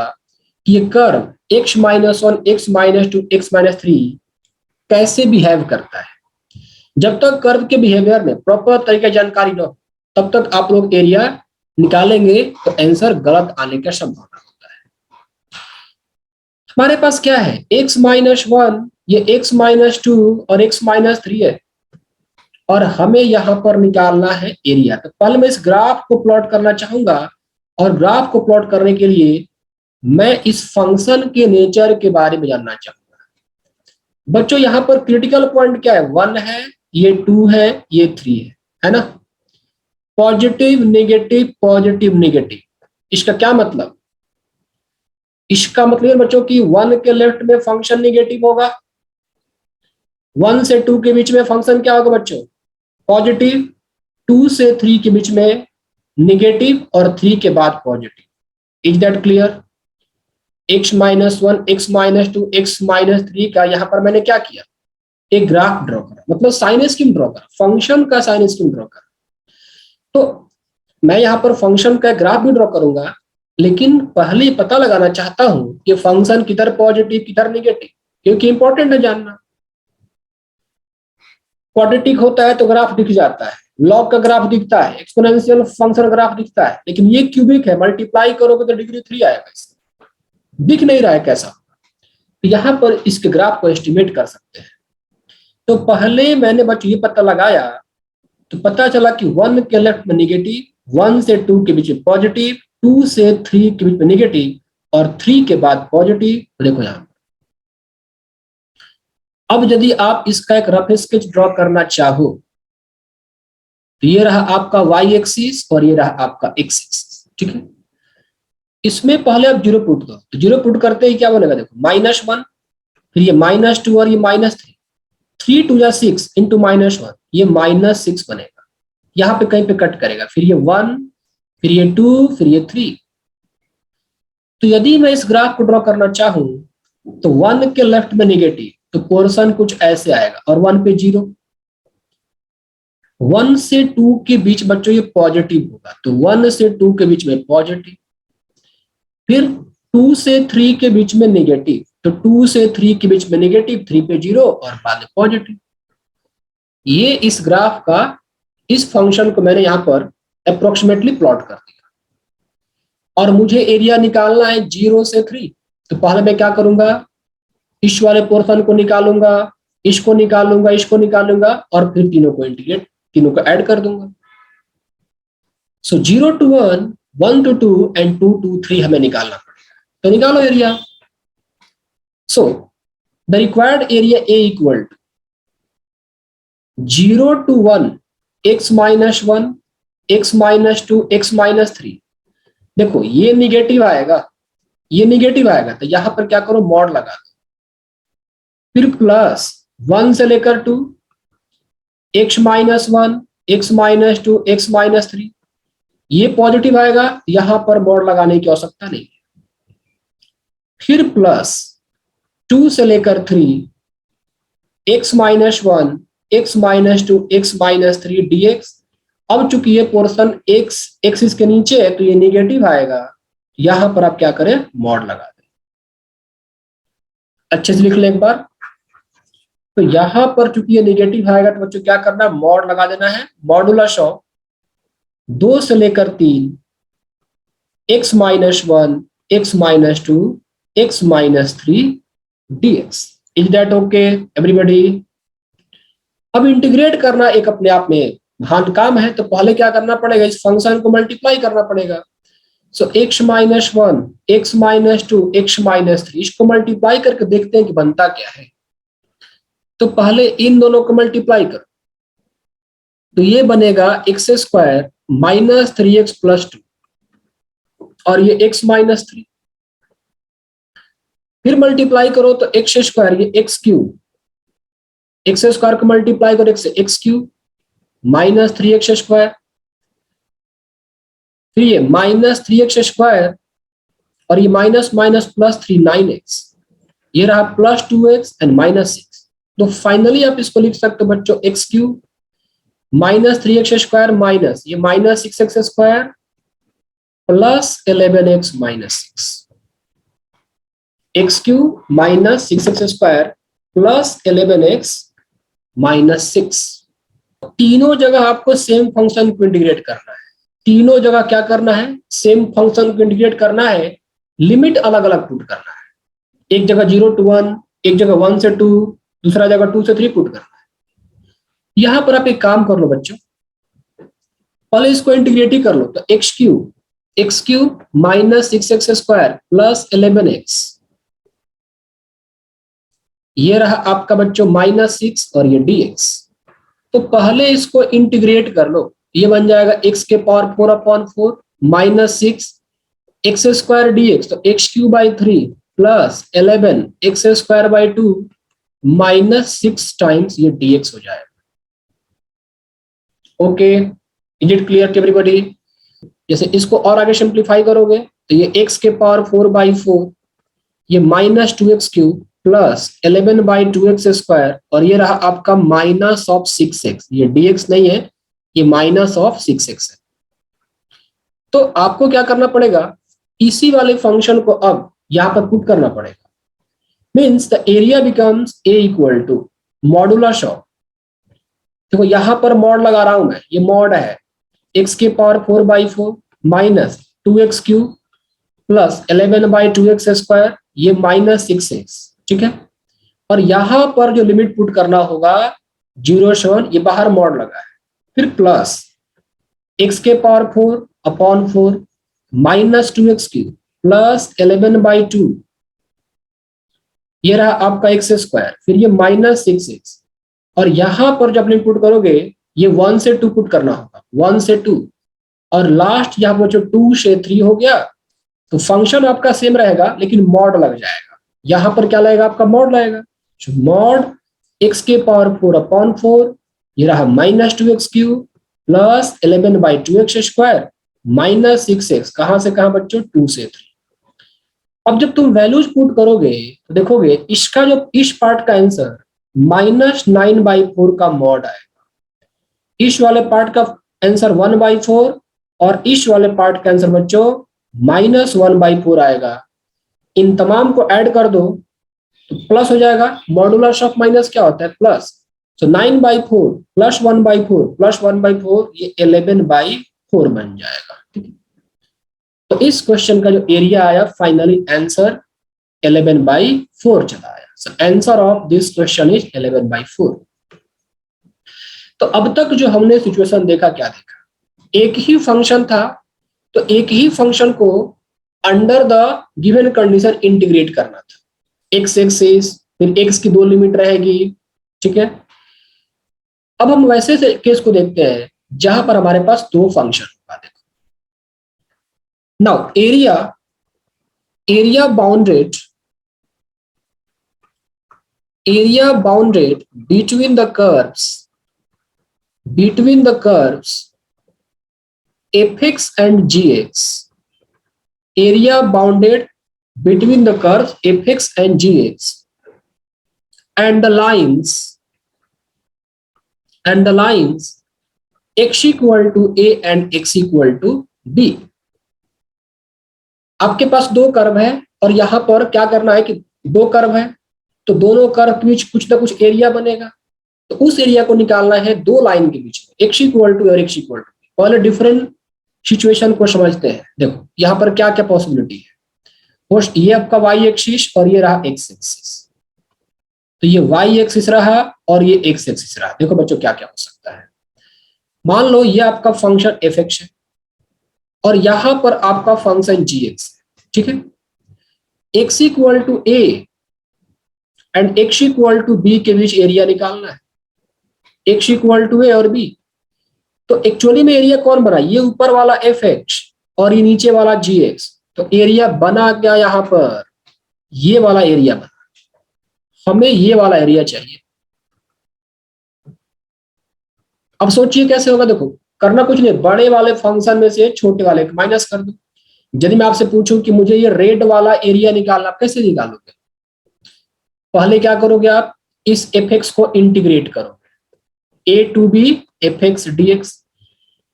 कि ये curve x minus 1, x minus 2, x minus 3 कैसे बिहेव करता है। जब तक कर्व के बिहेवियर में प्रॉपर तरीके जानकारी न हो तब तक आप लोग एरिया निकालेंगे तो आंसर गलत आने का संभावना होता है। हमारे पास क्या है, x माइनस 1, ये x माइनस 2 और x माइनस 3 है, और हमें यहाँ पर निकालना है एरिया। तो पहले मैं इस ग्राफ को प्लॉट करना चाहूंगा, और ग्राफ को प्लॉट करने के लिए मैं इस फंक्शन के नेचर के बारे में जानना चाहूंगा। बच्चों यहाँ पर क्रिटिकल पॉइंट क्या है, 1 है, ये 2 है, ये 3 है ना। पॉजिटिव नेगेटिव पॉजिटिव नेगेटिव, इसका क्या मतलब, इसका मतलब है बच्चों की 1 के लेफ्ट में फंक्शन नेगेटिव होगा, 1 से 2 के बीच में फंक्शन क्या होगा बच्चों, पॉजिटिव, 2 से 3 के बीच में नेगेटिव, और 3 के बाद positive. Is that clear. x minus 1, x minus 2, x minus 3 का यहाँ पर मैंने क्या किया, एक ग्राफ ड्रॉ करा, मतलब साइन स्कीम ड्रॉ करा, फंक्शन का साइन स्कीम ड्रॉ करा। तो मैं यहाँ पर फंक्शन का ग्राफ भी ड्रॉ करूंगा, लेकिन पहले पता लगाना चाहता हूं कि फंक्शन किधर पॉजिटिव किधर नेगेटिव, क्योंकि इंपॉर्टेंट है जानना। क्वाड्रेटिक होता है तो ग्राफ दिख जाता है, लॉग का ग्राफ दिखता है, एक्सपोनेंशियल फंक्शन ग्राफ दिखता है, लेकिन ये क्यूबिक है, मल्टीप्लाई करोगे तो डिग्री 3 आएगा, दिख नहीं रहा है कैसा। तो यहाँ पर इसके ग्राफ को एस्टिमेट कर सकते हैं। तो पहले मैंने बच्चों ये पता लगाया, तो पता चला कि 1 के लेफ्ट में नेगेटिव, 1 से 2 के बीच में पॉजिटिव, 2 से 3 के बीच में नेगेटिव, और 3 के बाद पॉजिटिव। देखो यहाँ अब यदि आप इसका एक रफ स्केच ड्रॉ करना चाहो तो ये रहा आपका y एक्सिस और ये रहा आपका x एक्सिस, ठीक है। इसमें पहले आप 0 पुट दो, तो 0 पुट करते ही क्या बनेगा, देखो -1, फिर ये -2 और ये -3, 3 2 या 6 इंटू -1, ये -6 बनेगा। यहाँ पे कहीं पे कट करेगा, फिर ये 1, फिर ये 2, फिर ये 3। तो यदि मैं इस ग्राफ को ड्रॉ करना चाहूं तो 1 के लेफ्ट में नेगेटिव, तो पोर्शन कुछ ऐसे आएगा, और 1 पे 0। 1 से 2 के बीच बच्चों ये पॉजिटिव होगा, तो 1 से 2 के बीच में पॉजिटिव, फिर 2 से 3 के बीच में नेगेटिव, तो 2 से 3 के बीच में नेगेटिव, 3 पे 0 और बाद में पॉजिटिव। ये इस ग्राफ का, इस फंक्शन को मैंने यहाँ पर अप्रोक्सीमेटली प्लॉट कर दिया, और मुझे एरिया निकालना है 0 से 3। तो पहले मैं क्या करूंगा, इस वाले पोर्शन को निकालूंगा, इसको निकालूंगा, इसको निकालूंगा, और फिर तीनों को इंटीग्रेट, तीनों को ऐड कर दूंगा। So 0 to 1, 1 to 2 and 2 to 3 हमें निकालना पड़ेगा। तो निकालो एरिया। So the required area A equal to 0 to 1 x minus 1, x minus 2, x minus 3। देखो ये निगेटिव आएगा, ये निगेटिव आएगा, तो यहां पर क्या करो, मॉड लगा दो, फिर प्लस 1 से लेकर 2, x minus 1, x minus 2, x minus 3, ये पॉजिटिव आएगा, यहां पर मॉड लगाने की आवश्यकता नहीं है। फिर प्लस 2 से लेकर 3, x minus 1, x minus 2, x minus 3 dx। अब चूंकि ये पोर्शन x एक्सिस के नीचे है तो ये नेगेटिव आएगा, यहां पर आप क्या करें, मॉड लगा दें। अच्छे से लिख लें एक बार। तो यहां पर चूंकि ये नेगेटिव आएगा तो बच्चों क्या करना, मॉड लगा देना है, मॉडुलस ऑफ 2 से लेकर 3 x minus 1, x minus 2, x minus 3 dx. Is that okay everybody? अब इंटीग्रेट करना एक अपने आप में महान काम है, तो पहले क्या करना पड़ेगा, इस फंक्शन को मल्टीप्लाई करना पड़ेगा. सो x minus 1, x minus 2, x minus 3, इसको मल्टीप्लाई करके देखते हैं कि बनता क्या है. तो पहले इन दोनों को मल्टीप्लाई करो, तो ये बनेगा x square minus 3x plus 2 और ये x माइनस 3. फिर मल्टीप्लाई करो तो x स्क्वायर, ये x क्यूब, x स्क्वायर को मल्टीप्लाई करो x cube minus 3x square, फिर ये माइनस 3x स्क्वायर और ये माइनस माइनस प्लस 3 9x, ये रहा प्लस 2x एंड माइनस 6. तो फाइनली आप इसको लिख सकते हो बच्चों x cube minus 3x square minus ये minus 6x square plus 11x minus 6. x cube minus 6x square plus 11x minus 6. तीनों जगह आपको सेम फंक्शन को इंटीग्रेट करना है. तीनों जगह क्या करना है, सेम फंक्शन को इंटीग्रेट करना है. लिमिट अलग अलग पुट करना है. एक जगह 0 to 1, एक जगह 1 से 2, दूसरा जगह 2 से 3 पुट करना है. यहां पर आप एक काम कर लो बच्चों, पहले इसको इंटीग्रेट ही कर लो. तो x cube minus 6x square plus 11x, ये रहा आपका बच्चों माइनस 6 और ये dx. तो पहले इसको इंटीग्रेट कर लो, ये बन जाएगा x के power 4/4 minus 6 x square dx. तो x cube by 3 plus 11 x square by 2 minus 6 times ये dx हो जाएगा. Okay, is it clear to everybody? जैसे इसको और आगे सिंप्लीफाई करोगे तो ये x के पावर 4/4, ये minus 2x cube plus 11/2x square और ये रहा आपका माइनस ऑफ 6x. ये dx नहीं है, ये माइनस ऑफ 6x है. तो आपको क्या करना पड़ेगा, इसी वाले फंक्शन को अब यहां पर पुट करना पड़ेगा. Means the area becomes a equal to modulus of, देखो यहां पर मॉड लगा रहा हूं मैं, ये मॉड है x के power 4/4 minus 2x cube plus 11/2x square, ये माइनस 6x. ठीक है, और यहां पर जो लिमिट पुट करना होगा 0 से 1, ये बाहर मॉड लगा है. फिर प्लस x के power 4/4 minus 2x cube plus 11/2, ये रहा आपका x स्क्वायर, फिर ये माइनस 6x. और यहां पर जब इनपुट करोगे ये 1 से 2 पुट करना होगा, 1 से 2, और लास्ट यहां पर जो 2 से 3 हो गया. तो फंक्शन आपका सेम रहेगा लेकिन मॉड लग जाएगा. यहां पर क्या लगेगा, आपका मॉड लगेगा. मॉड x के पावर 4/4, ये रहा minus 2x cube plus 11/2x square minus 6x. कहां से कहां बच्चों, 2 से 3. अब जब तुम वैल्यूज पुट करोगे तो देखोगे इसका जो इस पार्ट का आंसर -9/4 का मॉड आएगा, इस वाले पार्ट का आंसर 1/4 और इस वाले पार्ट का आंसर बच्चों -1/4 आएगा. इन तमाम को ऐड कर दो तो प्लस हो जाएगा. मॉडुलस ऑफ माइनस क्या होता है, प्लस. सो 9/4 प्लस 1/4 प्लस 1/4, ये 11/4 बन जाएगा. ठीक है, तो इस क्वेश्चन का जो एरिया आया फाइनली आंसर 11/4 चला आया. So answer of this question is 11/4. तो अब तक जो हमने सिचुएशन देखा, क्या देखा, एक ही फंक्शन था, तो एक ही फंक्शन को under the given condition integrate करना था. x एक्सिस, फिर x की 2 लिमिट रहेगी. ठीक है, अब हम वैसे से केस को देखते हैं जहां पर हमारे पास 2 फंक्शन होगा. देखो now area bounded between the curves fx and gx. Area bounded between the curves fx and gx and the lines x equal to a and x equal to b. आपके पास 2 curve है और यहां पर क्या करना है कि 2 कर्व है, तो दोनों कर्व के बीच कुछ ना कुछ एरिया बनेगा. तो उस एरिया को निकालना है 2 लाइन के बीच में, x इक्वल टू और x इक्वल टू. पहले डिफरेंट सिचुएशन को समझते हैं। देखो यहाँ पर क्या क्या पॉसिबिलिटी है। फर्स्ट ये आपका वाई एक्सिस और ये रहा एक्स एक्सिस, तो ये वाई एक्सिस रहा और ये एक्स एक्सिस रहा। देखो बच्चों क्या क्या हो सकता है। मान लो ये आपका फंक्शन एफ एक्स है और यहां पर आपका फंक्शन जी एक्स है, ठीक है। X equal to A and x equal to B के बीच एरिया निकालना है, एक्स इक्वल टू ए और बी। तो एक्चुअली में एरिया कौन बना, ये ऊपर वाला एफ एक्स और ये नीचे वाला जी एक्स। तो एरिया बना क्या यहाँ पर, ये वाला एरिया बना। हमें ये वाला एरिया चाहिए। अब सोचिए कैसे होगा। देखो करना कुछ नहीं, बड़े वाले फंक्शन में से छोटे वाले को माइनस कर दो। यदि मैं आपसे पूछूं कि मुझे ये रेड वाला एरिया निकालना, आप कैसे निकालोगे? पहले क्या करोगे आप, इस एफ एक्स को इंटीग्रेट करोगे, A to B F x D X.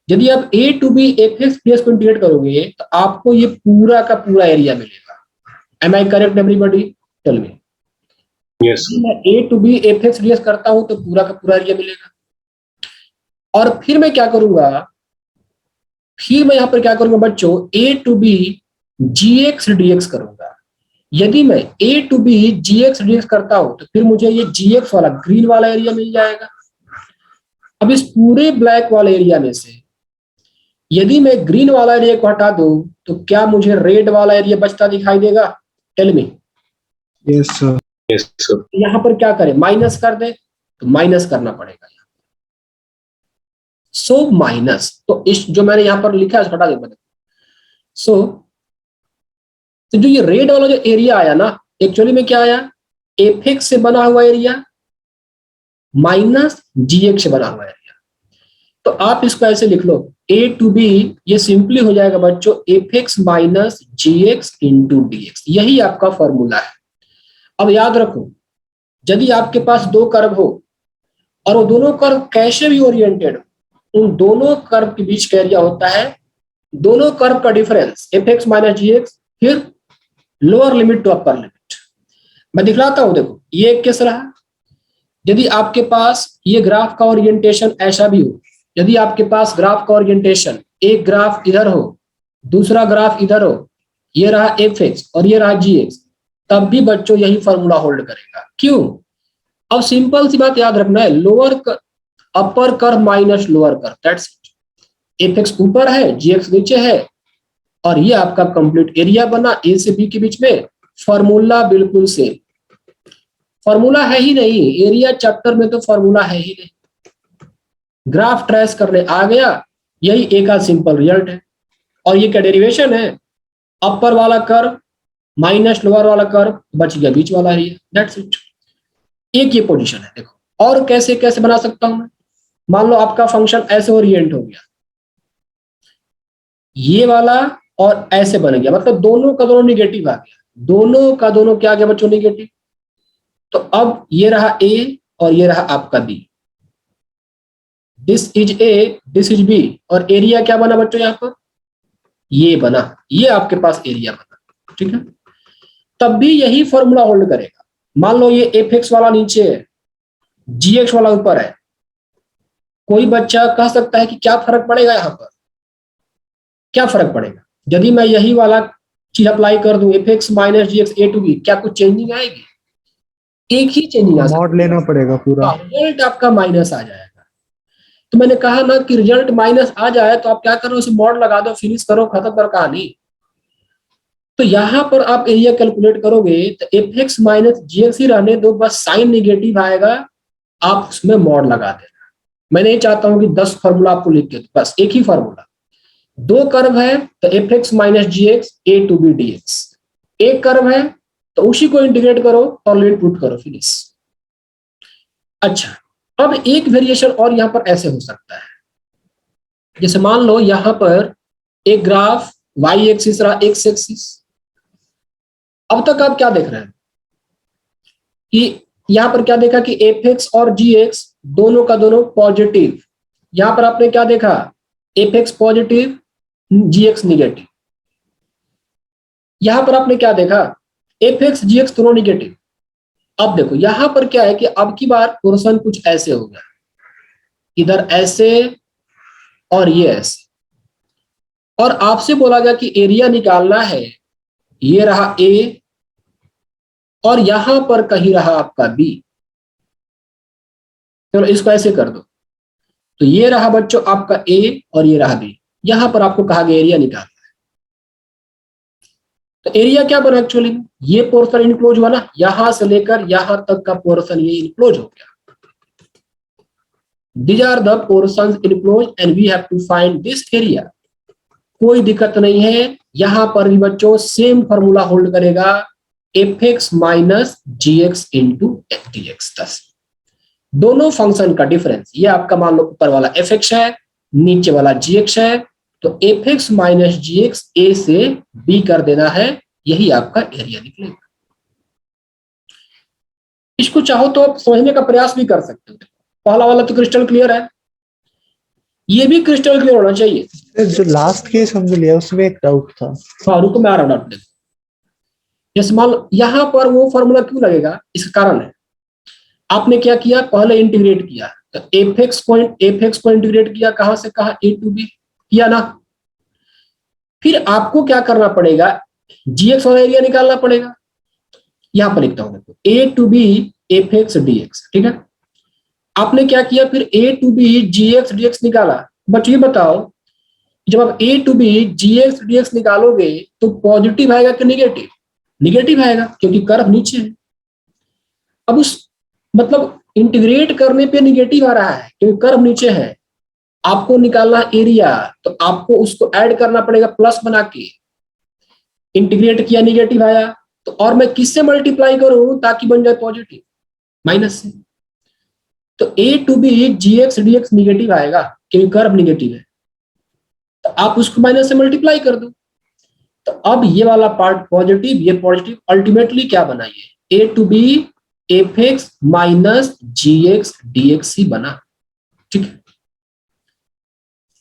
यदि आप ए to B F x D X को इंटीग्रेट करोगे तो आपको ये पूरा का पूरा एरिया मिलेगा। Am I correct everybody? Tell me. Yes, sir. मैं ए to B F x D x करता हूं तो पूरा का पूरा एरिया मिलेगा। और फिर मैं क्या करूंगा, फिर मैं यहां पर क्या करूंगा बच्चों, ए to b g x D x करूंगा। यदि मैं ए to b g x D x करता हूं तो फिर मुझे ये जी एक्स वाला ग्रीन वाला एरिया मिल जाएगा। अब इस पूरे ब्लैक वाले एरिया में से यदि मैं ग्रीन वाला एरिया को हटा दूं तो क्या मुझे रेड वाला एरिया बचता दिखाई देगा? Tell me. Yes, sir. Yes, sir. यहां पर क्या करें, माइनस कर दे, तो माइनस करना पड़ेगा। सो माइनस, तो इस जो मैंने यहां पर लिखा है उसको हटा दे। सो तो जो ये रेड वाला जो एरिया आया ना, एक्चुअली में क्या आया, एफ एक्स से बना हुआ एरिया माइनस जी एक्स से बना हुआ एरिया। तो आप इसको ऐसे लिख लो, ए टू बी, ये सिंपली हो जाएगा बच्चों F x minus g x into D x. यही आपका फॉर्मूला है। अब याद रखो, यदि आपके पास दो कर्व हो और वो दोनों कर्व कैसे भी ओरिएंटेड हो, उन दोनों कर्व के बीच का एरिया होता है दोनों कर्व का difference f x minus g x, फिर lower limit to upper limit. मैं दिखलाता हूं, देखो ये एक केस रहा। यदि आपके पास ये ग्राफ का ओरिएंटेशन ऐसा भी हो, यदि आपके पास ग्राफ का ओरिएंटेशन एक ग्राफ इधर हो दूसरा ग्राफ इधर हो, ये रहा एफ एक्स और ये रहा जी एक्स, तब भी बच्चों यही फॉर्मूला होल्ड करेगा। क्यों? अब सिंपल सी बात याद रखना है, lower upper curve minus lower curve, that's it. F x ऊपर है जी एक्स नीचे है और ये आपका कंप्लीट एरिया बना ए से बी के बीच में। फॉर्मूला बिल्कुल सेम, फॉर्मूला है ही नहीं, एरिया चैप्टर में तो फॉर्मूला है ही नहीं। ग्राफ ट्रेस करने आ गया, यही एक का सिंपल रिजल्ट है। और ये क्या डेरिवेशन है, अपर वाला कर्व माइनस लोअर वाला कर्व, बच गया बीच वाला एरिया, दैट्स इट। एक ये पोजीशन है। देखो और कैसे कैसे बना सकता हूं मैं। मान लो आपका फंक्शन ऐसे ओरिएंट हो गया, ये वाला और ऐसे बन गया, मतलब दोनों का दोनों निगेटिव आ गया, दोनों का दोनों क्या आ गया बच्चों, निगेटिव। तो अब ये रहा ए और ये रहा आपका B, this is A this is B, और एरिया क्या बना बच्चों यहाँ पर, ये बना, ये आपके पास एरिया बना, ठीक है। तब भी यही फॉर्मूला होल्ड करेगा। मान लो ये एफ एक्स वाला नीचे है, जी एक्स वाला ऊपर है, कोई बच्चा कह सकता है कि क्या फर्क पड़ेगा यहाँ पर, क्या फर्क पड़ेगा यदि मैं यही वाला चीज अप्लाई कर दूं, f x minus g x a to b, क्या कुछ चेंजिंग आएगी? एक ही चेंजिंग आ सकती मॉड लेना पड़ेगा पूरा। है, रिजल्ट आपका माइनस आ जाएगा। तो मैंने कहा ना कि रिजल्ट माइनस आ जाए तो आप क्या करो, उसे मॉड लगा दो, फिनिश करो, खत्म कर कहानी। तो यहां पर आप एरिया कैलकुलेट करोगे तो f x minus g x ही रहने दो, बस साइन निगेटिव आएगा, आप उसमें मॉड लगा देना। मैं नहीं चाहता हूं कि 10 फॉर्मूला आपको लिख के, बस एक ही फॉर्मूला। दो कर्व है तो f x minus g x a to b d x, एक कर्व है तो उसी को इंटीग्रेट करो और लिमिट पुट करो, फिनिश। अच्छा, अब एक वेरिएशन और यहां पर ऐसे हो सकता है, जैसे मान लो यहां पर एक ग्राफ वाई एक्सिस रहा, एक्स एक्सिस। अब तक आप क्या देख रहे हैं कि यहां पर क्या देखा कि एफ एक्स और जी एक्स दोनों का दोनों पॉजिटिव। यहां पर आपने क्या देखा, एफ एक्स पॉजिटिव जी एक्स निगेटिव। यहां पर आपने क्या देखा, एफ एक्स जी एक्स दोनों निगेटिव। अब देखो यहां पर क्या है कि अब की बार पोर्शन कुछ ऐसे हो गया, इधर ऐसे और ये ऐसे। और आपसे बोला गया कि एरिया निकालना है, ये रहा ए और यहां पर कहीं रहा आपका बी। चलो इसको ऐसे कर दो, तो ये रहा बच्चों आपका ए और ये रहा बी। यहां पर आपको कहा गया एरिया निकालना है। तो एरिया क्या बना एक्चुअली, ये पोर्शन इनक्लोज हुआ ना, यहां से लेकर यहां तक का पोर्शन ये इनक्लोज हो गया। These are the portions enclosed and we have to find this area। कोई दिक्कत नहीं है, यहां पर भी बच्चों सेम फॉर्मूला होल्ड करेगा, F x minus g x into D x. 10 दोनों फंक्शन का डिफरेंस, ये आपका मान लो ऊपर वाला एफ एक्स है, नीचे वाला जी एक्स है, तो f x minus g x ए से बी कर देना है, यही आपका एरिया निकलेगा। इसको चाहो तो आप समझने का प्रयास भी कर सकते हो। पहला वाला तो क्रिस्टल क्लियर है, ये भी क्रिस्टल क्लियर होना चाहिए। जो लास्ट केस हमने लिया उसमें एक डाउट था। हाँ रुको मैं आ रहा हूँ डाउट देखो। जैसे मान लो यहाँ पर वो फॉर्मूला क्यों लगेगा, इसका कारण है, आपने क्या किया, पहले इंटीग्रेट किया, तो एफ एक्स को इंटीग्रेट किया, कहां से कहा, ए टू बी किया ना। फिर आपको क्या करना पड़ेगा, जी एक्स वाला एरिया निकालना पड़ेगा। यहां पर लिखता हूं देखो, a to B F x D x, ठीक है। आपने क्या किया, फिर a to b g x D x निकाला। बच्चों ये बताओ, जब आप ए to b g x D x निकालोगे तो पॉजिटिव आएगा कि निगेटिव? निगेटिव आएगा, क्योंकि कर्व नीचे है। अब उस मतलब इंटीग्रेट करने पे निगेटिव आ रहा है क्योंकि कर्व नीचे है। आपको निकालना एरिया, तो आपको उसको ऐड करना पड़ेगा प्लस बना के। इंटीग्रेट किया, निगेटिव आया, तो और मैं किससे मल्टीप्लाई करूं ताकि बन जाए पॉजिटिव? माइनस से। तो a to b g x D x negative आएगा क्योंकि कर्व निगेटिव है, तो आप उसको माइनस से मल्टीप्लाई कर दो। तो अब ये वाला पार्ट पॉजिटिव, ये पॉजिटिव, अल्टीमेटली क्या बना, ये a to B F x minus g x D x ही बना, ठीक है।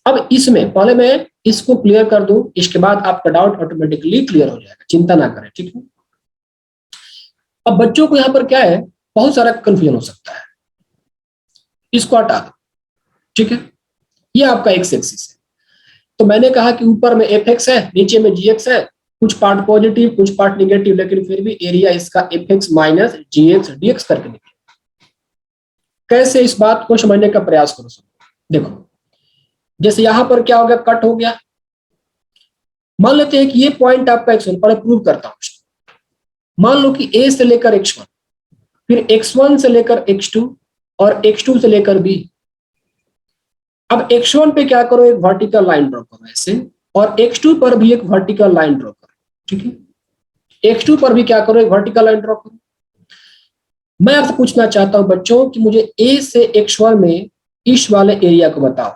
अब इसमें पहले मैं इसको क्लियर कर दूं, इसके बाद आपका डाउट ऑटोमेटिकली क्लियर हो जाएगा, चिंता ना करें, ठीक है। अब बच्चों को यहां पर क्या है, बहुत सारा कंफ्यूजन हो सकता है, इसको हटा दो, ठीक है। ये आपका एक्स एक्सिस है, तो मैंने कहा कि ऊपर में एफ एक्स है, नीचे में जी एक्स है, कुछ पार्ट पॉजिटिव कुछ पार्ट निगेटिव, लेकिन फिर भी एरिया इसका F x minus g x D x करके निकले। कैसे, इस बात को समझने का प्रयास करो सब। देखो जैसे यहां पर क्या हो गया, कट हो गया। मान लेते हैं कि ये पॉइंट आपका x1, पहले प्रूव करता हूं। मान लो कि a से लेकर x1, फिर x1 से लेकर x2 और x2 से लेकर b। अब x1 पे क्या करो, एक वर्टिकल लाइन ड्रॉ करो ऐसे, और x2 पर भी एक वर्टिकल लाइन ड्रॉ करो, ठीक है। x2 पर भी क्या करो, एक वर्टिकल लाइन ड्रॉ करो। मैं आपसे पूछना चाहता हूं बच्चों कि मुझे a से x1 में इस वाले एरिया को बताओ।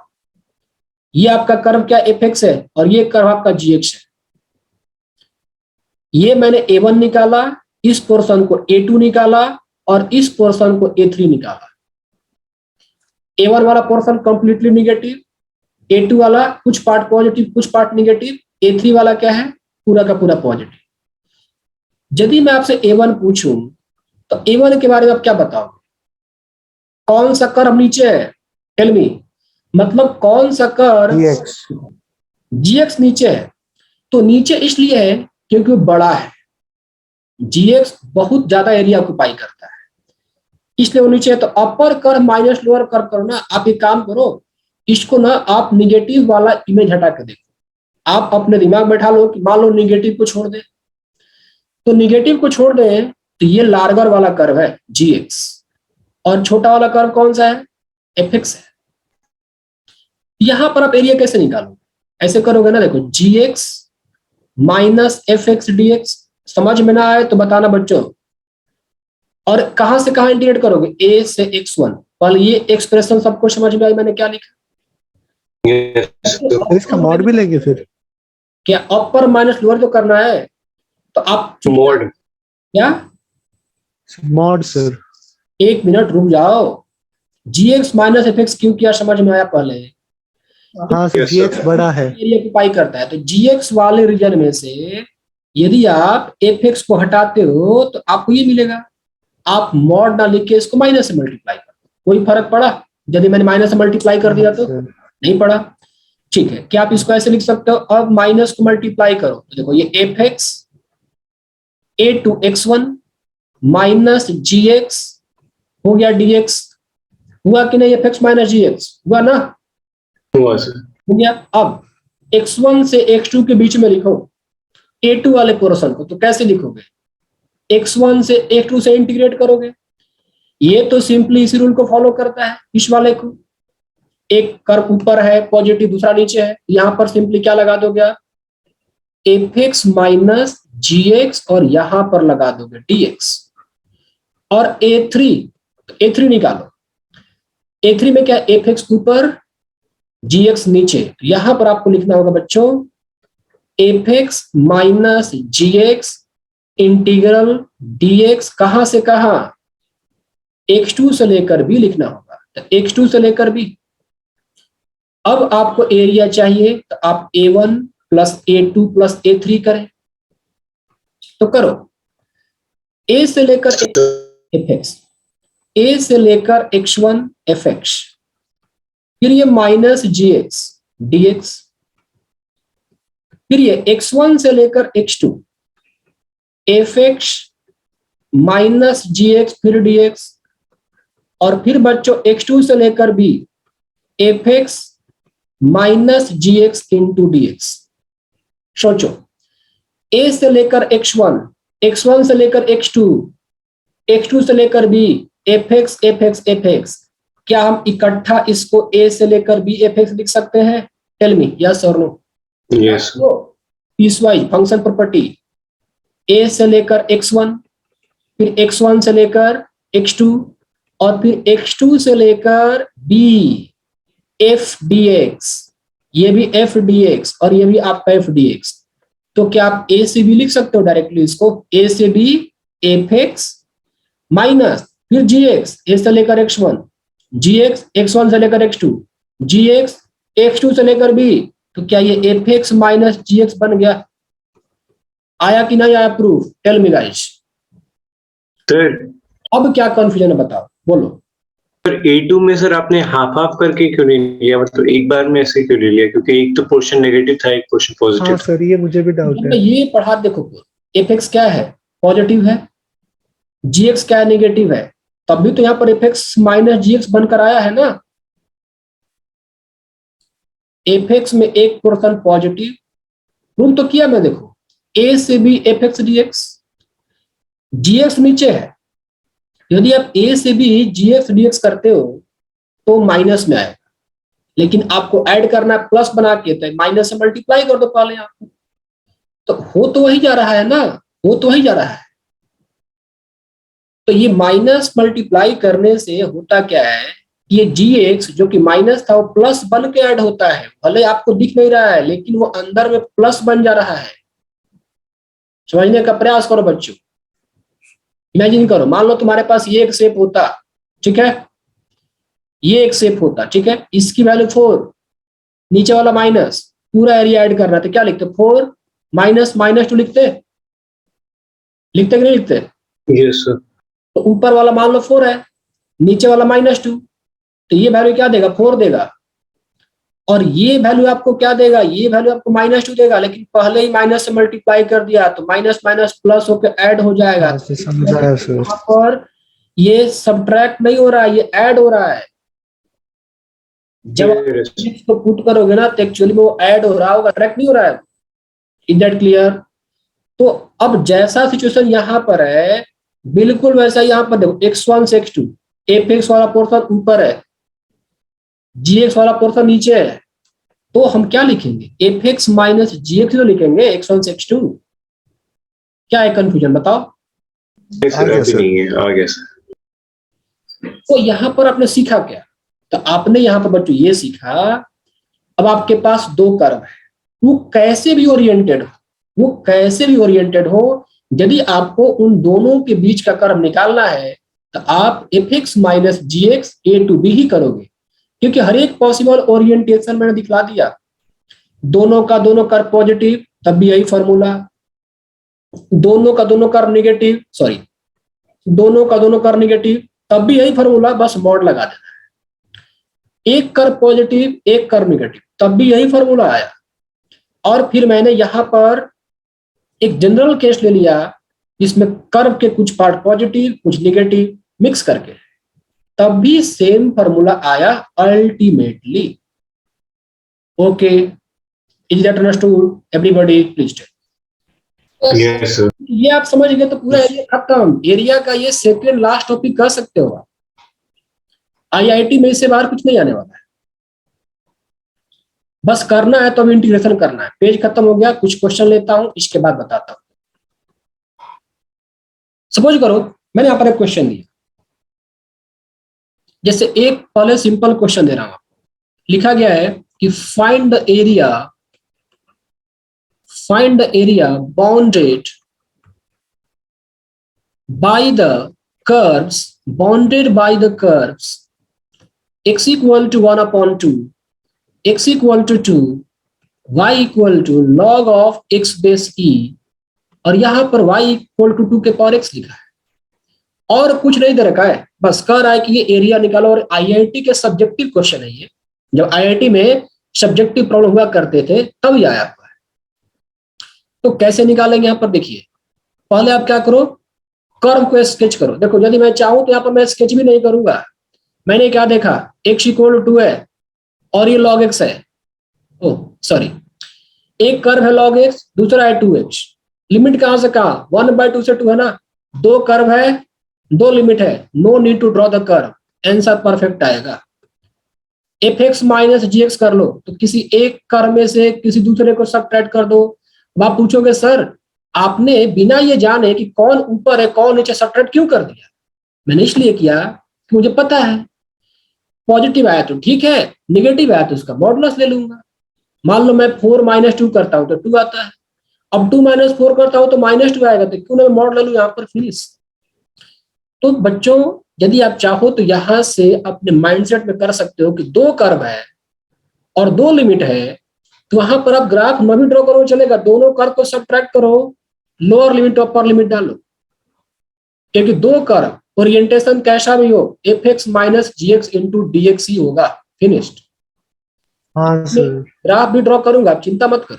ये आपका कर्व क्या एफ एक्स है और ये कर्व आपका जी एक्स है। ये मैंने A1 निकाला, इस पोर्शन को A2 निकाला और इस पोर्शन को A3 निकाला। A1 वाला पोर्शन कंप्लीटली निगेटिव, A2 वाला कुछ पार्ट पॉजिटिव कुछ पार्ट निगेटिव, A3 वाला क्या है, पूरा का पूरा पॉजिटिव। यदि मैं आपसे A1 पूछूं तो A1 के बारे में आप क्या बताओगे? कौन सा कर्व नीचे है, टेल मी, मतलब कौन सा कर्व जी एक्स नीचे है? तो नीचे इसलिए है क्योंकि वो बड़ा है, जी एक्स बहुत ज्यादा एरिया ऑक्युपाई करता है, इसलिए वो नीचे है। तो upper curve minus lower curve करो ना। आप एक काम करो, इसको ना आप निगेटिव वाला इमेज हटा के देखो। आप अपने दिमाग बैठा लो कि मान लो निगेटिव को छोड़ दे, तो निगेटिव को छोड़ दे तो ये लार्गर वाला कर्व है जी एक्स, और छोटा वाला कर्व कौन सा है, एफ एक्स है। यहां पर आप एरिया कैसे निकालोगे? ऐसे करोगे ना, देखो g x minus f x D x. समझ में ना आए तो बताना बच्चों। और कहां से कहां इंटीग्रेट करोगे, ए से x1। पहले ये एक्सप्रेशन सबको समझ में आई मैंने क्या लिखा? इसका मॉड भी लेंगे फिर क्या अपर माइनस लोअर जो करना है, तो आप मोड क्या मॉड सर। एक मिनट रुक जाओ। जी एक्स माइनस एफ एक्स क्यों किया, समझ में आया पहले? हाँ सर, जी एक्स बड़ा है, एरिया ऑक्युपाई करता है। तो जी एक्स वाले रीजन में से यदि आप एफ एक्स को हटाते हो तो आपको ये मिलेगा। आप मॉड ना लिख के इसको माइनस से मल्टीप्लाई कर दो, कोई फर्क पड़ा? यदि मैंने माइनस से मल्टीप्लाई कर दिया तो नहीं पड़ा। ठीक है, क्या आप इसको ऐसे लिख सकते हो? अब माइनस को मल्टीप्लाई करो तो देखो ये f x a to x one minus g x हो गया डीएक्स। हुआ कि नहीं? F x minus g x हुआ ना? हुआ सर। हो गया। अब x1 से x2 के बीच में लिखो a2 वाले पोर्शन को, तो कैसे लिखोगे? x1 से x2 से इंटीग्रेट करोगे। ये तो सिंपली इसी रूल को फॉलो करता है। इस वाले को, एक कर्व ऊपर है पॉजिटिव, दूसरा नीचे है, यहां पर सिंपली क्या लगा दोगे आप? F x minus g x, और यहां पर लगा दोगे dx। और a3 निकालो। a3 में क्या? एफ एक्स ऊपर gx नीचे। तो यहां पर आपको लिखना होगा बच्चों F x minus g x integral dx। कहां से कहां? x2 से लेकर b लिखना होगा, तो x2 से लेकर b। अब आपको एरिया चाहिए तो आप a1 plus a2 plus a3 करें, तो करो। a से लेकर एफ एक्स, a से लेकर x1 एफ एक्स, फिर ये माइनस जी एक्स dx, फिर ये x1 से लेकर x2 F x minus g x फिर dx, और फिर बच्चों x2 से लेकर b F x minus g x into dx। सोचो, a से लेकर x1, x1 से लेकर x2, x2 से लेकर b F x F x F x. क्या हम इकट्ठा इसको a से लेकर b एफ एक्स लिख सकते हैं? टेल मी, यस और no? Yes sir. Piecewise function property, a से लेकर x1, फिर x1 से लेकर x2, और फिर x2 से लेकर b f dx, ये भी f dx और ये भी आपका f dx। तो क्या आप a से b लिख सकते हो डायरेक्टली इसको? a से b एफ एक्स माइनस फिर gx, a से लेकर x1, gx x1 से लेकर x2, gx x2 से लेकर b। तो क्या ये f x minus g x बन गया? आया कि नहीं आया proof? Tell me guys. Sir अब क्या कंफ्यूजन है बताओ, बोलो। पर A2 में सर आपने हाफ हाफ करके क्यों नहीं लिया? मतलब एक बार में ऐसे क्यों ले लिया? क्योंकि एक तो पोर्शन नेगेटिव था, एक पोर्शन हाँ पॉजिटिव। सर, ये मुझे भी डाउट है। ये पढ़ा देखो, एफ एक्स क्या है? पॉजिटिव है, जी एक्स क्या है? नेगेटिव है। तब भी तो यहाँ पर F x minus g x बनकर आया है ना। एफ एक्स में एक पोर्शन पॉजिटिव, प्रूव तो किया मैं। देखो ए से b F x D x, g x नीचे है। यदि आप ए से b g x D x करते हो तो माइनस में आएगा, लेकिन आपको ऐड करना है प्लस बना के, तो माइनस से मल्टीप्लाई कर दो पहले आपको। तो हो तो वही जा रहा है ना, हो तो वही जा रहा है। तो ये माइनस मल्टीप्लाई करने से होता क्या है, ये जी एक्स जो कि माइनस था वो प्लस बन के ऐड होता है। भले आपको दिख नहीं रहा है लेकिन वो अंदर में प्लस बन जा रहा है। समझने का प्रयास करो बच्चों, इमेजिन करो। मान लो तुम्हारे पास ये एक शेप होता, ठीक है, ये एक शेप होता, ठीक है, इसकी वैल्यू 4, नीचे वाला माइनस, पूरा एरिया ऐड करना, तो क्या लिखते? 4 माइनस माइनस 2 लिखते लिखते कि नहीं लिखते? Yes sir. तो ऊपर वाला मान लो 4 है, नीचे वाला -2, तो ये वैल्यू क्या देगा? 4 देगा। और ये वैल्यू आपको क्या देगा? ये वैल्यू आपको -2 देगा, लेकिन पहले ही माइनस से मल्टीप्लाई कर दिया तो माइनस माइनस प्लस होकर ऐड हो जाएगा। हाँ, समझाया सर। यहाँ पर ये सब्ट्रैक्ट नहीं हो रहा है, ये ऐड हो रहा है। जब आप इसको पुट करोगे ना तो एक्चुअली में वो ऐड हो रहा होगा, ट्रैक नहीं हो रहा है। Is that clear? तो अब जैसा सिचुएशन यहाँ पर है बिल्कुल वैसा यहाँ पर देखो, x1 से x2 एफ एक्स वाला पोर्शन ऊपर है, जी एक्स वाला पोर्शन नीचे है। तो हम क्या लिखेंगे? F x minus g x लिखेंगे x1 से x2। क्या है कंफ्यूजन बताओ? आ गया सर। तो यहाँ पर आपने सीखा क्या? तो आपने यहाँ पर बच्चों ये सीखा, अब आपके पास दो कर्व है, वो कैसे भी ओरिएंटेड हो, वो कैसे भी ओरिएंटेड हो, यदि आपको उन दोनों के बीच का कर्व निकालना है तो आप f x minus g x a to b ही करोगे, क्योंकि हर एक पॉसिबल ओरिएंटेशन मैंने दिखला दिया। दोनों का दोनों कर्व पॉजिटिव तब भी यही फॉर्मूला, दोनों का दोनों कर्व नेगेटिव, सॉरी दोनों का दोनों कर्व नेगेटिव तब भी यही फॉर्मूला, बस मॉड लगा देना है। एक कर्व पॉजिटिव एक कर्व नेगेटिव, तब भी यही फॉर्मूला आया। और फिर मैंने यहां पर एक जनरल केस ले लिया जिसमें कर्व के कुछ पार्ट पॉजिटिव कुछ नेगेटिव मिक्स करके, तब भी सेम फॉर्मूला आया ultimately. Okay, is that understood everybody? Please tell. Yes sir. ये आप समझ गए तो पूरा एरिया खत्म। एरिया का ये सेकंड लास्ट टॉपिक कर सकते हो आप। आईआईटी में इससे बाहर कुछ नहीं आने वाला है, बस करना है तो अब इंटीग्रेशन करना है। पेज खत्म हो गया, कुछ क्वेश्चन लेता हूं, इसके बाद बताता हूं। सपोज करो मैंने यहां पर एक क्वेश्चन दिया, जैसे एक पहले सिंपल क्वेश्चन दे रहा हूं आपको। लिखा गया है कि find the area bounded by the curves x equal to 1/2, x equal to 2, y equal to log of x base e, और यहां पर y equal to 2 के पावर x लिखा है और कुछ नहीं दे रखा है, बस कह रहा है कि ये एरिया निकालो। और आईआईटी के सब्जेक्टिव क्वेश्चन है ये, जब आईआईटी में सब्जेक्टिव प्रॉब्लम हुआ करते थे तब ये आया हुआ है। तो कैसे निकालेंगे? यहां पर देखिए, पहले आप क्या करो, कर्व को स्केच करो। देखो यदि मैं चाहूं तो यहां पर मैं स्केच भी नहीं करूंगा। मैंने क्या देखा, x इक्वल टू 2 है और ये log x है। ओ सॉरी, एक कर्व है log x, दूसरा है 2x। लिमिट कहां से कहां? 1/2 से 2 है ना। दो कर्व है, दो लिमिट है, no need to draw the curve, answer perfect आएगा। fx माइनस gx कर लो, तो किसी एक कर्व में से किसी दूसरे को सबट्रैक्ट कर दो। अब आप पूछोगे सर आपने बिना ये जाने कि कौन ऊपर है कौन नीचे सबट्रैक्ट क्यों कर दिया? मैंने इसलिए किया कि मुझे पता है पॉजिटिव आया तो ठीक है, निगेटिव आया तो उसका मॉडुलस ले लूंगा। मान लो मैं 4 - 2 करता हूं तो 2 आता है, अब 2 - 4 करता हूं तो -2 आएगा, तो क्यों ना मैं मॉड ले लूं यहाँ पर, फिनिश। तो बच्चों यदि आप चाहो तो यहां से अपने माइंडसेट में कर सकते हो कि दो कर्व है और दो लिमिट है, तो वहां पर आप ग्राफ न भी ड्रॉ करो चलेगा, दोनों कर्व को सबट्रैक्ट करो, लोअर लिमिट अपर लिमिट डालो, क्योंकि दो कर्व ओरिएंटेशन कैसा भी हो fx minus gx into dx ही होगा, फिनिश्ड। हाँ सर। ग्राफ भी ड्रॉ करूंगा, आप चिंता मत करो,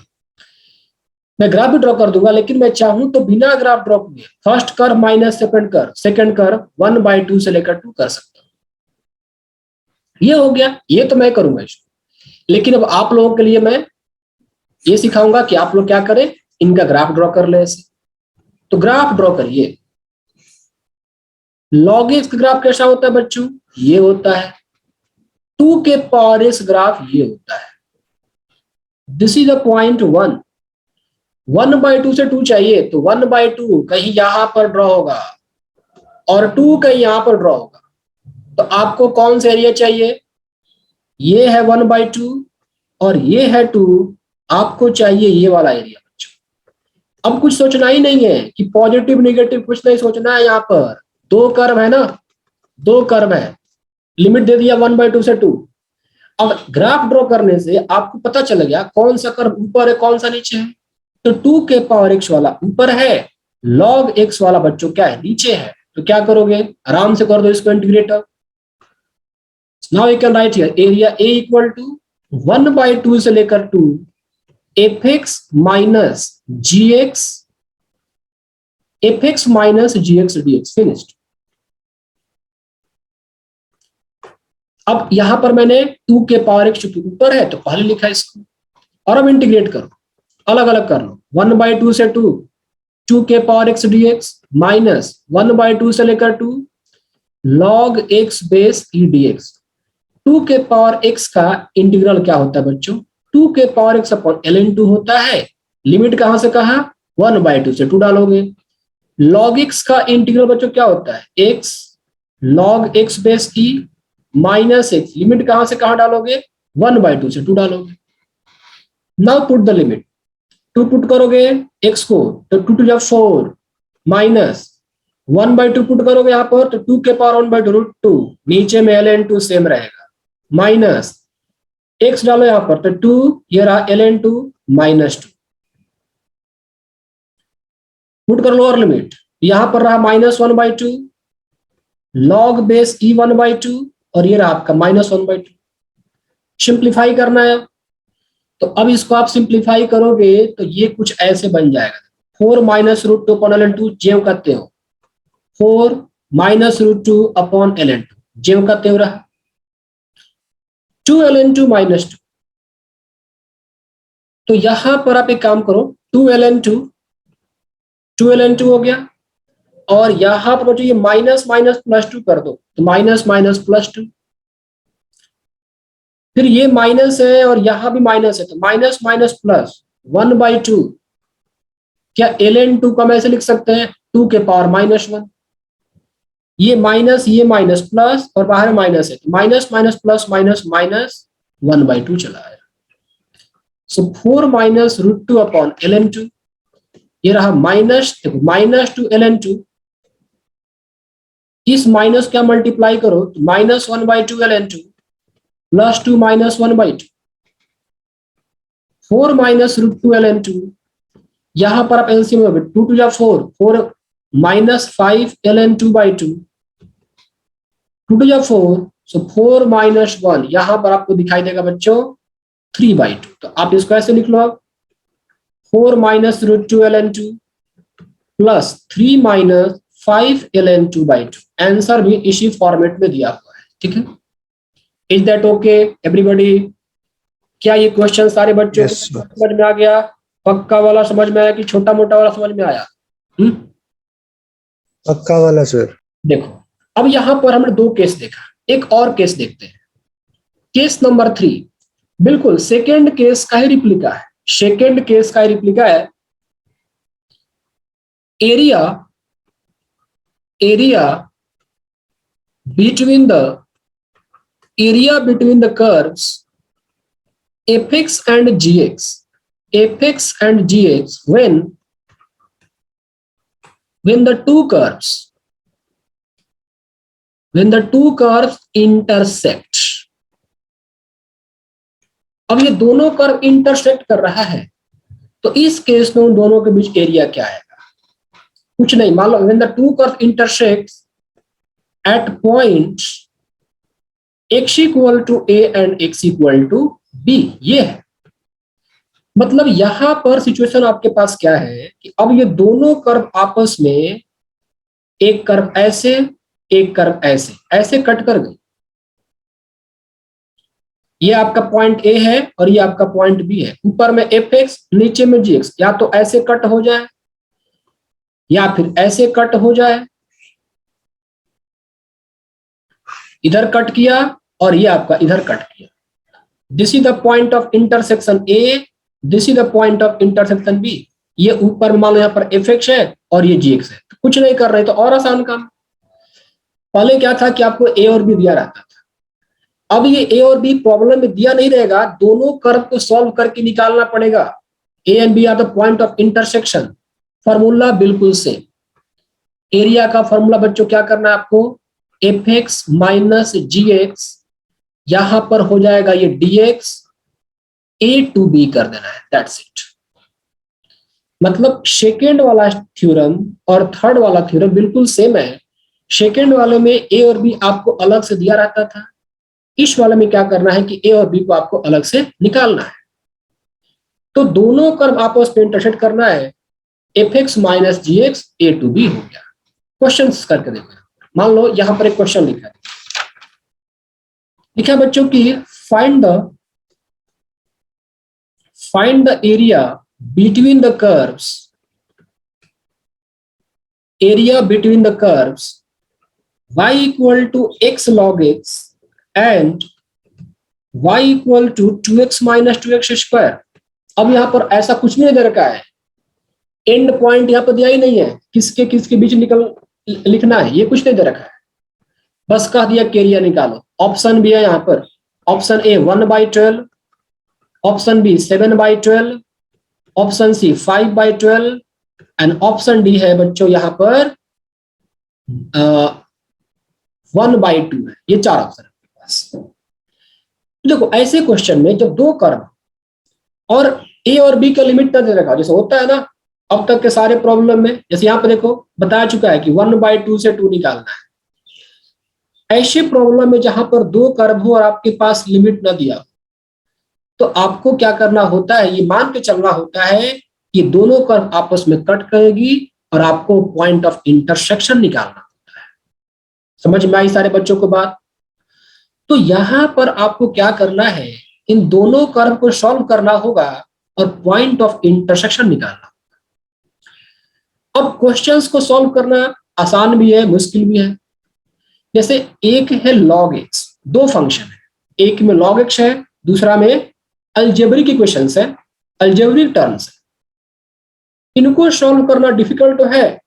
मैं ग्राफ भी ड्रॉ कर दूंगा, लेकिन मैं चाहूं तो बिना ग्राफ ड्रॉ किए first curve minus second curve 1/2 से लेकर 2 कर सकता हूं। ये हो गया, ये तो मैं करूंगा इसको। लेकिन अब आप लोगों के लिए मैं ये सिखाऊंगा कि आप लोग क्या करें, इनका ग्राफ ड्रॉ कर ले ऐसे। तो ग्राफ ड्रॉ करिए। log x का ग्राफ कैसा होता है बच्चों? ये होता है 2 के पावर x ग्राफ ये होता है। This is the point 1। 1/2 से 2 चाहिए तो 1/2 कहीं यहां पर ड्रॉ होगा और 2 कहीं यहां पर ड्रॉ होगा। तो आपको कौन सा एरिया चाहिए? ये है 1/2 और ये है 2, आपको चाहिए ये वाला एरिया बच्चों। अब कुछ सोचना ही नहीं है कि पॉजिटिव नेगेटिव, कुछ नहीं सोचना है। यहाँ पर दो कर्व है ना, दो कर्व है, लिमिट दे दिया 1/2 से 2। अब ग्राफ ड्रॉ करने से आपको पता चल गया कौन सा कर्व ऊपर है कौन सा नीचे है। तो 2 के पावर x वाला ऊपर है, log x वाला बच्चों क्या है? नीचे है। तो क्या करोगे? आराम से कर दो इसको integrator. Now you can write here area a equal to 1/2 से लेकर 2 fx माइनस gx फिनिश्ड। अब यहां पर मैंने 2 के पावर x चूंकि ऊपर है तो पहले लिखा इसको, और अब इंटीग्रेट करो, अलग अलग कर लो। 1/2 से 2 के पावर x dx माइनस 1/2 से लेकर 2 log x base e dx। 2 के पावर x का इंटीग्रल क्या होता है बच्चों? 2 के पावर x अपॉन ln2 होता है। लिमिट कहां से कहां? 1/2 से 2 डालोगे। log x का इंटीग्रल बच्चों क्या होता है? x log x base e minus x, limit कहां से कहां डालोगे? 1/2 से 2 डालोगे। Now put the limit, 2 put करोगे x को तो 2 टू 4 माइनस 1/2 पुट करोगे यहाँ पर तो 2 के पावर 1/√2, नीचे में ln2 सेम रहेगा, माइनस x डालो यहाँ पर तो 2, ये रहा ln2 माइनस 2। पुट कर लोअर लिमिट, यहां पर रहा -1/2 log बेस e 1/2 और ये रहा आपका -1/2। सिंप्लीफाई करना है। तो अब इसको आप सिंप्लीफाई करोगे तो ये कुछ ऐसे बन जाएगा, 4 minus root two upon ln2 जेव करते हो, 4 minus root two upon ln2 जेव करते हो रहा 2 ln2 माइनस 2। तो यहां पर आप एक काम करो, 2 ln2 हो गया, और यहां पर ये माइनस माइनस प्लस 2 कर दो, तो माइनस माइनस प्लस 2, फिर ये माइनस है और यहां भी माइनस है, तो माइनस माइनस प्लस 1/2। क्या ln2 को हम ऐसे लिख सकते हैं 2 के पावर -1, ये माइनस प्लस और बाहर माइनस है, minus minus plus minus minus 1/2 चला आया। So 4 minus root two upon ln2, ये रहा -2 ln2, इस माइनस क्या मल्टीप्लाई करो, -1/2 ln2 plus 2 -1/2, 4 minus root two ln2, यहां पर आप एलसीएम में 2 टू जा 4, 4 -5 ln2/2, 2 टू जा 4, सो 4 माइनस 1, यहां पर आपको दिखाई देगा बच्चों 3/2। तो आप इसको ऐसे लिख लो, आप 4 minus root two ln2 plus 3 minus 5 ln2/2। Answer भी इसी फॉर्मेट में दिया हुआ है, ठीक है। Is that okay everybody? क्या ये क्वेश्चन सारे बच्चों Yes, को sir. समझ में आ गया? पक्का वाला समझ में आया कि छोटा मोटा वाला समझ में आया? पक्का वाला सर। देखो, अब यहां पर हमने 2 केस देखा, एक और केस देखते हैं, केस नंबर 3। बिल्कुल सेकेंड केस का ही रिप्लिका है, सेकेंड केस का ही रिप्लिका है। area between the curves fx and gx when the two curves intersect। अब ये दोनों कर्व इंटरसेक्ट कर रहा है, तो इस केस में उन दोनों के बीच एरिया क्या आएगा? कुछ नहीं, मान लो when the two curves intersect at points x equal to a and x equal to b, ये है। मतलब यहां पर सिचुएशन आपके पास क्या है कि अब ये दोनों कर्व आपस में, एक कर्व ऐसे, एक कर्व ऐसे, ऐसे कट कर गई। ये आपका पॉइंट ए है और ये आपका पॉइंट बी है, ऊपर में fx नीचे में gx, या तो ऐसे कट हो जाए या फिर ऐसे कट हो जाए। इधर कट किया और ये आपका इधर कट किया। This is the point of intersection A, this is the point of intersection B. ये ऊपर मान लो यहाँ पर fx है और ये gx है, तो कुछ नहीं कर रहे, तो और आसान काम। पहले क्या था कि आपको ए और बी दिया रहता था, अब ये ए और बी प्रॉब्लम में दिया नहीं रहेगा, दोनों कर्व को सॉल्व करके निकालना पड़ेगा। A and B are the point of intersection, formula बिल्कुल सेम। एरिया का फॉर्मूला बच्चों क्या करना है आपको, fx माइनस gx, यहां पर हो जाएगा ये dx, a to b कर देना है, दैट्स इट। मतलब सेकेंड वाला थ्योरम और थर्ड वाला थ्योरम बिल्कुल सेम है। सेकेंड वाले में ए और बी आपको अलग से दिया रहता था, इस वाले में क्या करना है कि ए और बी को आपको अलग से निकालना है। तो दोनों कर्व आपस में इंटरसेक्ट करना है, fx minus gx a to b हो गया। क्वेश्चन करके देखो, मान लो यहां पर एक क्वेश्चन लिखा है बच्चों की, find the area between the curves y equal to x log x and y equal to 2x minus 2x square। अब यहां पर ऐसा कुछ नहीं दे रखा है, एंड पॉइंट यहां पर दिया ही नहीं है, किसके किसके बीच लिखना है, ये कुछ नहीं दे रखा है, बस कह दिया कि एरिया निकालो। ऑप्शन भी है यहाँ पर, option A 1/12, option B 7/12, option C 5/12 and option D है बच्चों यहाँ पर 1/2 है। ये 4 ऑप्शन है आपके पास। देखो ऐसे क्वेश्चन में जब दो कर्व और ए और बी का लिमिट न दे रखा, जैसे होता है ना अब तक के सारे प्रॉब्लम में, जैसे यहाँ पे देखो बता चुका है कि 1/2 से 2 निकालना है। ऐसे प्रॉब्लम में जहां पर दो कर्व हो और आपके पास लिमिट ना दिया, तो आपको क्या करना होता है, ये मान के चलना होता है कि दोनों कर्व आपस में कट करेगी और आपको पॉइंट ऑफ इंटरसेक्शन निकालना होता है। समझ में आई सारे बच्चों को बात? तो यहां पर आपको क्या करना है, इन दोनों कर्व को सॉल्व करना होगा और पॉइंट ऑफ इंटरसेक्शन निकालना। अब क्वेश्चंस को सॉल्व करना आसान भी है, मुश्किल भी है। जैसे एक है log x, दो फंक्शन है, एक में log x है, दूसरा में अलजेब्रिक इक्वेशंस है, अलजेब्रिक टर्म्स है। इनको सॉल्व करना डिफिकल्ट तो है,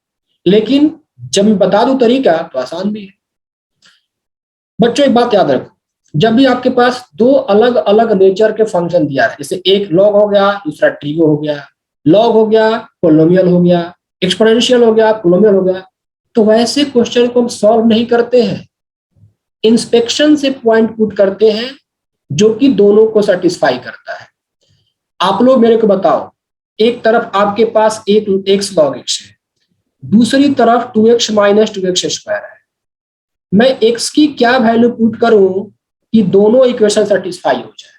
लेकिन जब मैं बता दूं तरीका तो आसान भी है। बच्चों एक बात याद रखो, जब भी आपके पास दो अलग अलग नेचर के फंक्शन दिया है, जैसे एक log हो गया, दूसरा ट्रिगो हो गया, log हो गया, पोलिनोमियल हो गया, एक्सपोनेंशियल हो गया, पोलिनोमियल हो गया, तो वैसे क्वेश्चन को हम सॉल्व नहीं करते हैं, इंस्पेक्शन से पॉइंट पुट करते हैं जो कि दोनों को सेटिस्फाई करता है। आप लोग मेरे को बताओ, एक तरफ आपके पास एक x log x है, दूसरी तरफ 2x माइनस 2x स्क्वायर है। मैं x की क्या वैल्यू पुट करूं कि दोनों इक्वेशन सेटिस्फाई हो जाए?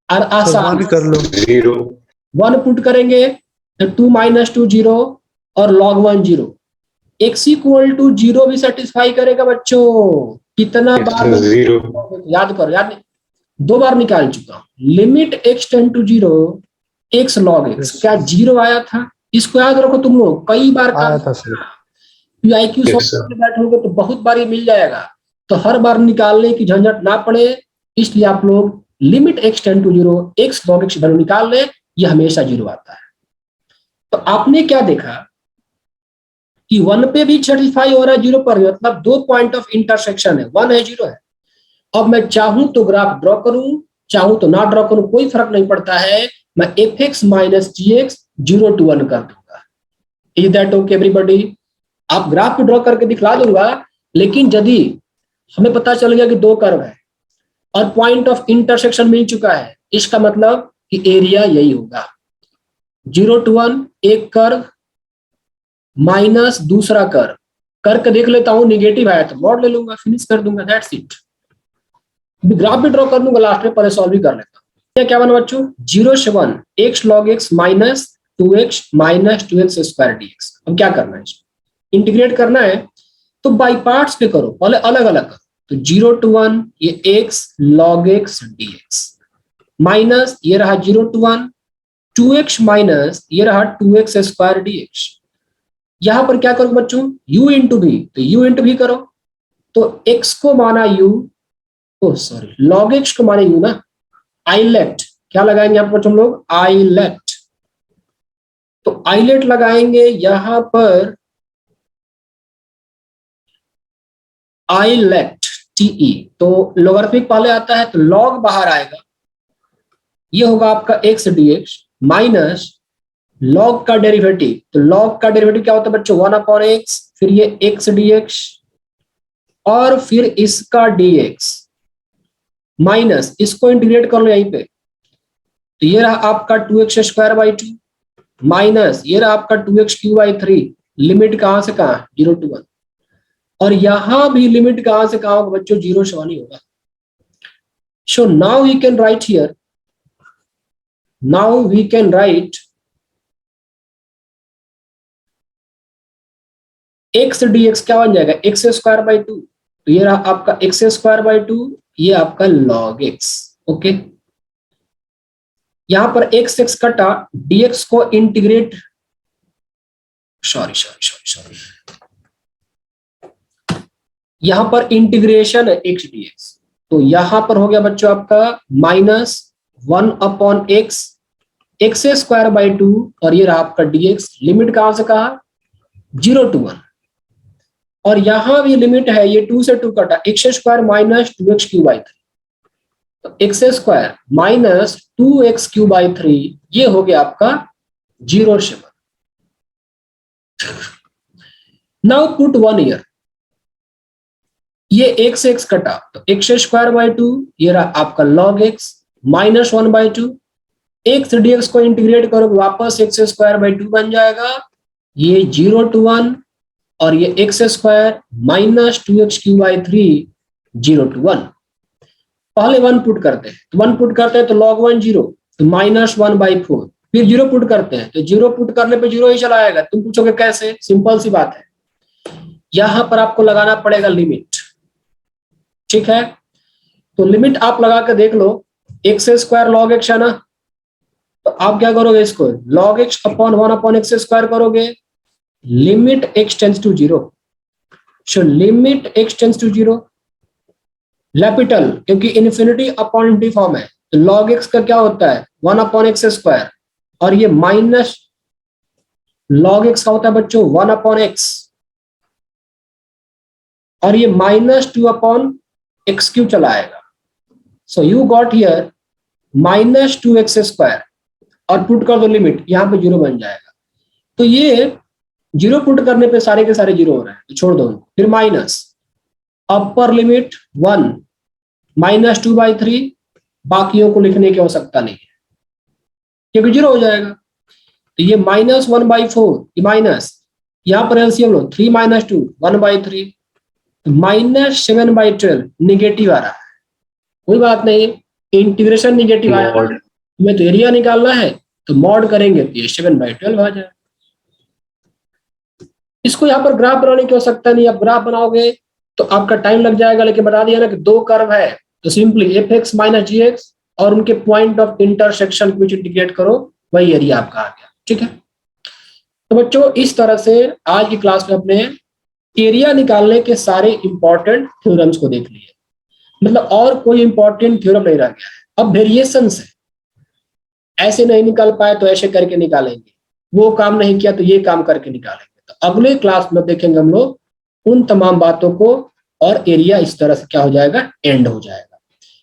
और आसान कर लो, 0 1 पुट करेंगे तो 2 माइनस 2 0 और log 1 0। x इक्वल टू 0 भी सेटिस्फाई करेगा बच्चों। कितना बार 0 याद करो, याद नहीं, दो बार निकाल चुका हूं। Limit x tend to 0 x log x, क्या 0 आया था? इसको याद रखो तुम लोग, कई बार आया था सर। IQ सॉल्व बैठोगे तो बहुत बार मिल जाएगा, तो हर बार निकालने की झंझट ना पड़े, इसलिए आप लोग limit x tend to 0 x log x value निकाल ले, ये हमेशा 0 आता है। तो आपने क्या देखा कि 1 पे भी सेटिस्फाई हो रहा है, 0 पर, मतलब दो पॉइंट ऑफ इंटरसेक्शन है, 1 है 0 है। अब मैं चाहूं तो ग्राफ ड्रॉ करूं, चाहूं तो ना ड्रॉ करूं, कोई फर्क नहीं पड़ता है। मैं fx माइनस gx 0 to 1 कर दूंगा। Is that okay everybody? आप ग्राफ पे ड्रॉ करके दिखला दूंगा, लेकिन यदि हमें पता चल गया कि दो कर्व है और पॉइंट ऑफ इंटरसेक्शन मिल चुका है, इसका मतलब कि एरिया यही होगा। 0 to 1 एक कर्व माइनस दूसरा कर्व, करके देख लेता हूं, निगेटिव आया तो मॉड ले लूंगा, फिनिश कर दूंगा, दैट्स इट। ग्राफ भी ड्रॉ कर दूंगा लास्ट में, पहले सॉल्व भी कर लेता हूं। क्या बना बच्चों? 0 से 1 x log x minus 2x minus 2x square dx। अब क्या करना है, इंटीग्रेट करना है, तो बाई पार्ट्स पे करो, पहले अलग अलग करो। तो 0 to 1 ये x log x dx minus ये रहा 0 to 1 2x माइनस ये रहा 2x स्क्वायर dx। यहां पर क्या करो बच्चों, u इंटू भी, तो u इंटू भी करो, तो x को माना u, ओ सॉरी log x को माने u ना, आई लेट क्या लगाएंगे यहाँ पर हम लोग, आई लेट। तो आई लेट लगाएंगे यहां पर आई लेट टीई, तो लोगरिथमिक पहले आता है तो log बाहर आएगा, ये होगा आपका x dx माइनस log का डेरिवेटिव, तो log का डेरिवेटिव क्या होता है बच्चों, 1/x, फिर ये x dx और फिर इसका dx माइनस इसको इंटीग्रेट कर लो यहीं पे, तो ये रहा आपका 2x स्क्वायर बाई 2 माइनस ये रहा आपका 2x क्यू बाई 3। लिमिट कहां से कहां, 0 to 1, और यहां भी लिमिट कहां से कहां होगा बच्चों, 0 से 1 ही होगा। So now we can write here, now we can write x dx क्या बन जाएगा, x स्क्वायर बाई 2, तो ये रहा आपका x स्क्वायर बाई 2, ये आपका log x। ओके, यहां पर x कटा, dx को इंटीग्रेट, सॉरी यहां पर इंटीग्रेशन है x dx, तो यहां पर हो गया बच्चों आपका minus 1/x x square by 2, और ये रहा आपका dx। लिमिट कहां से कहा, 0 to 1, और यहां भी लिमिट है, ये 2 से 2 कटा, x square minus 2x Q by 3, तो x square minus 2x Q by 3, ये हो गया आपका 0 से 1। नाउ पुट 1 ईयर, ये x से x कटा, तो x स्क्वायर बाई 2, ये रहा आपका log x minus 1/2, x dx को इंटीग्रेट करो, वापस x स्क्वायर बाई 2 बन जाएगा, ये 0 to 1, और ये x square minus 2x Q by 3 0 to 1। पहले 1 पुट करते हैं, तो 1 पुट करते हैं तो log 1 0, तो -1/4, फिर 0 पुट करते हैं तो 0 पुट करने पे 0 ही चला आएगा। तुम पूछोगे कैसे? सिंपल सी बात है, यहां पर आपको लगाना पड़ेगा लिमिट। ठीक है, तो लिमिट आप लगा के देख लो, x² log x है ना, तो आप क्या करोगे, इसको log x अपॉन 1/x² करोगे, limit x tends to 0, so limit x tends to 0, L'Hopital क्योंकि इन्फिनिटी अपॉन इनफिनिटी फॉर्म है, तो log x का क्या होता है 1/x², और ये माइनस log x का होता है बच्चों 1/x, और ये -2/x³ चला आएगा। So you got here -2x², और पुट कर दो लिमिट, यहां पे 0 बन जाएगा। तो ये 0 पुट करने पे सारे के सारे 0 हो रहे हैं, तो छोड़ दो उनको। फिर माइनस अपर लिमिट 1 -2/3, बाकियों को लिखने की आवश्यकता नहीं है क्योंकि 0 हो जाएगा। तो ये -1/4, ये माइनस, यहां पर एलसीएम लो, 3 - 2 1/3, -7/12 निगेटिव आ रहा है, कोई बात नहीं, इंटीग्रेशन निगेटिव आया, तुम्हें तो एरिया निकालना है तो मॉड करेंगे तो ये 7/12 आ जाए। इसको यहाँ पर ग्राफ बनाने की आवश्यकता नहीं, आप ग्राफ बनाओगे तो आपका टाइम लग जाएगा, लेकिन बता दिया ना कि 2 कर्व है, तो सिंपली fx - gx और उनके पॉइंट ऑफ इंटरसेक्शन को इंटीग्रेट करो, वही एरिया आपका आ गया। ठीक है, तो बच्चों इस तरह से आज की क्लास में अपने एरिया निकालने के सारे इंपॉर्टेंट थ्योरम्स को देख लिए, मतलब और कोई इंपॉर्टेंट थ्योरम नहीं रह गया है। अब वेरिएशंस है, ऐसे नहीं निकाल पाए तो ऐसे करके निकालेंगे, वो काम नहीं किया तो ये काम करके निकालेंगे। तो अगले क्लास में देखेंगे हम लोग उन तमाम बातों को, और एरिया इस तरह से क्या हो जाएगा, एंड हो जाएगा।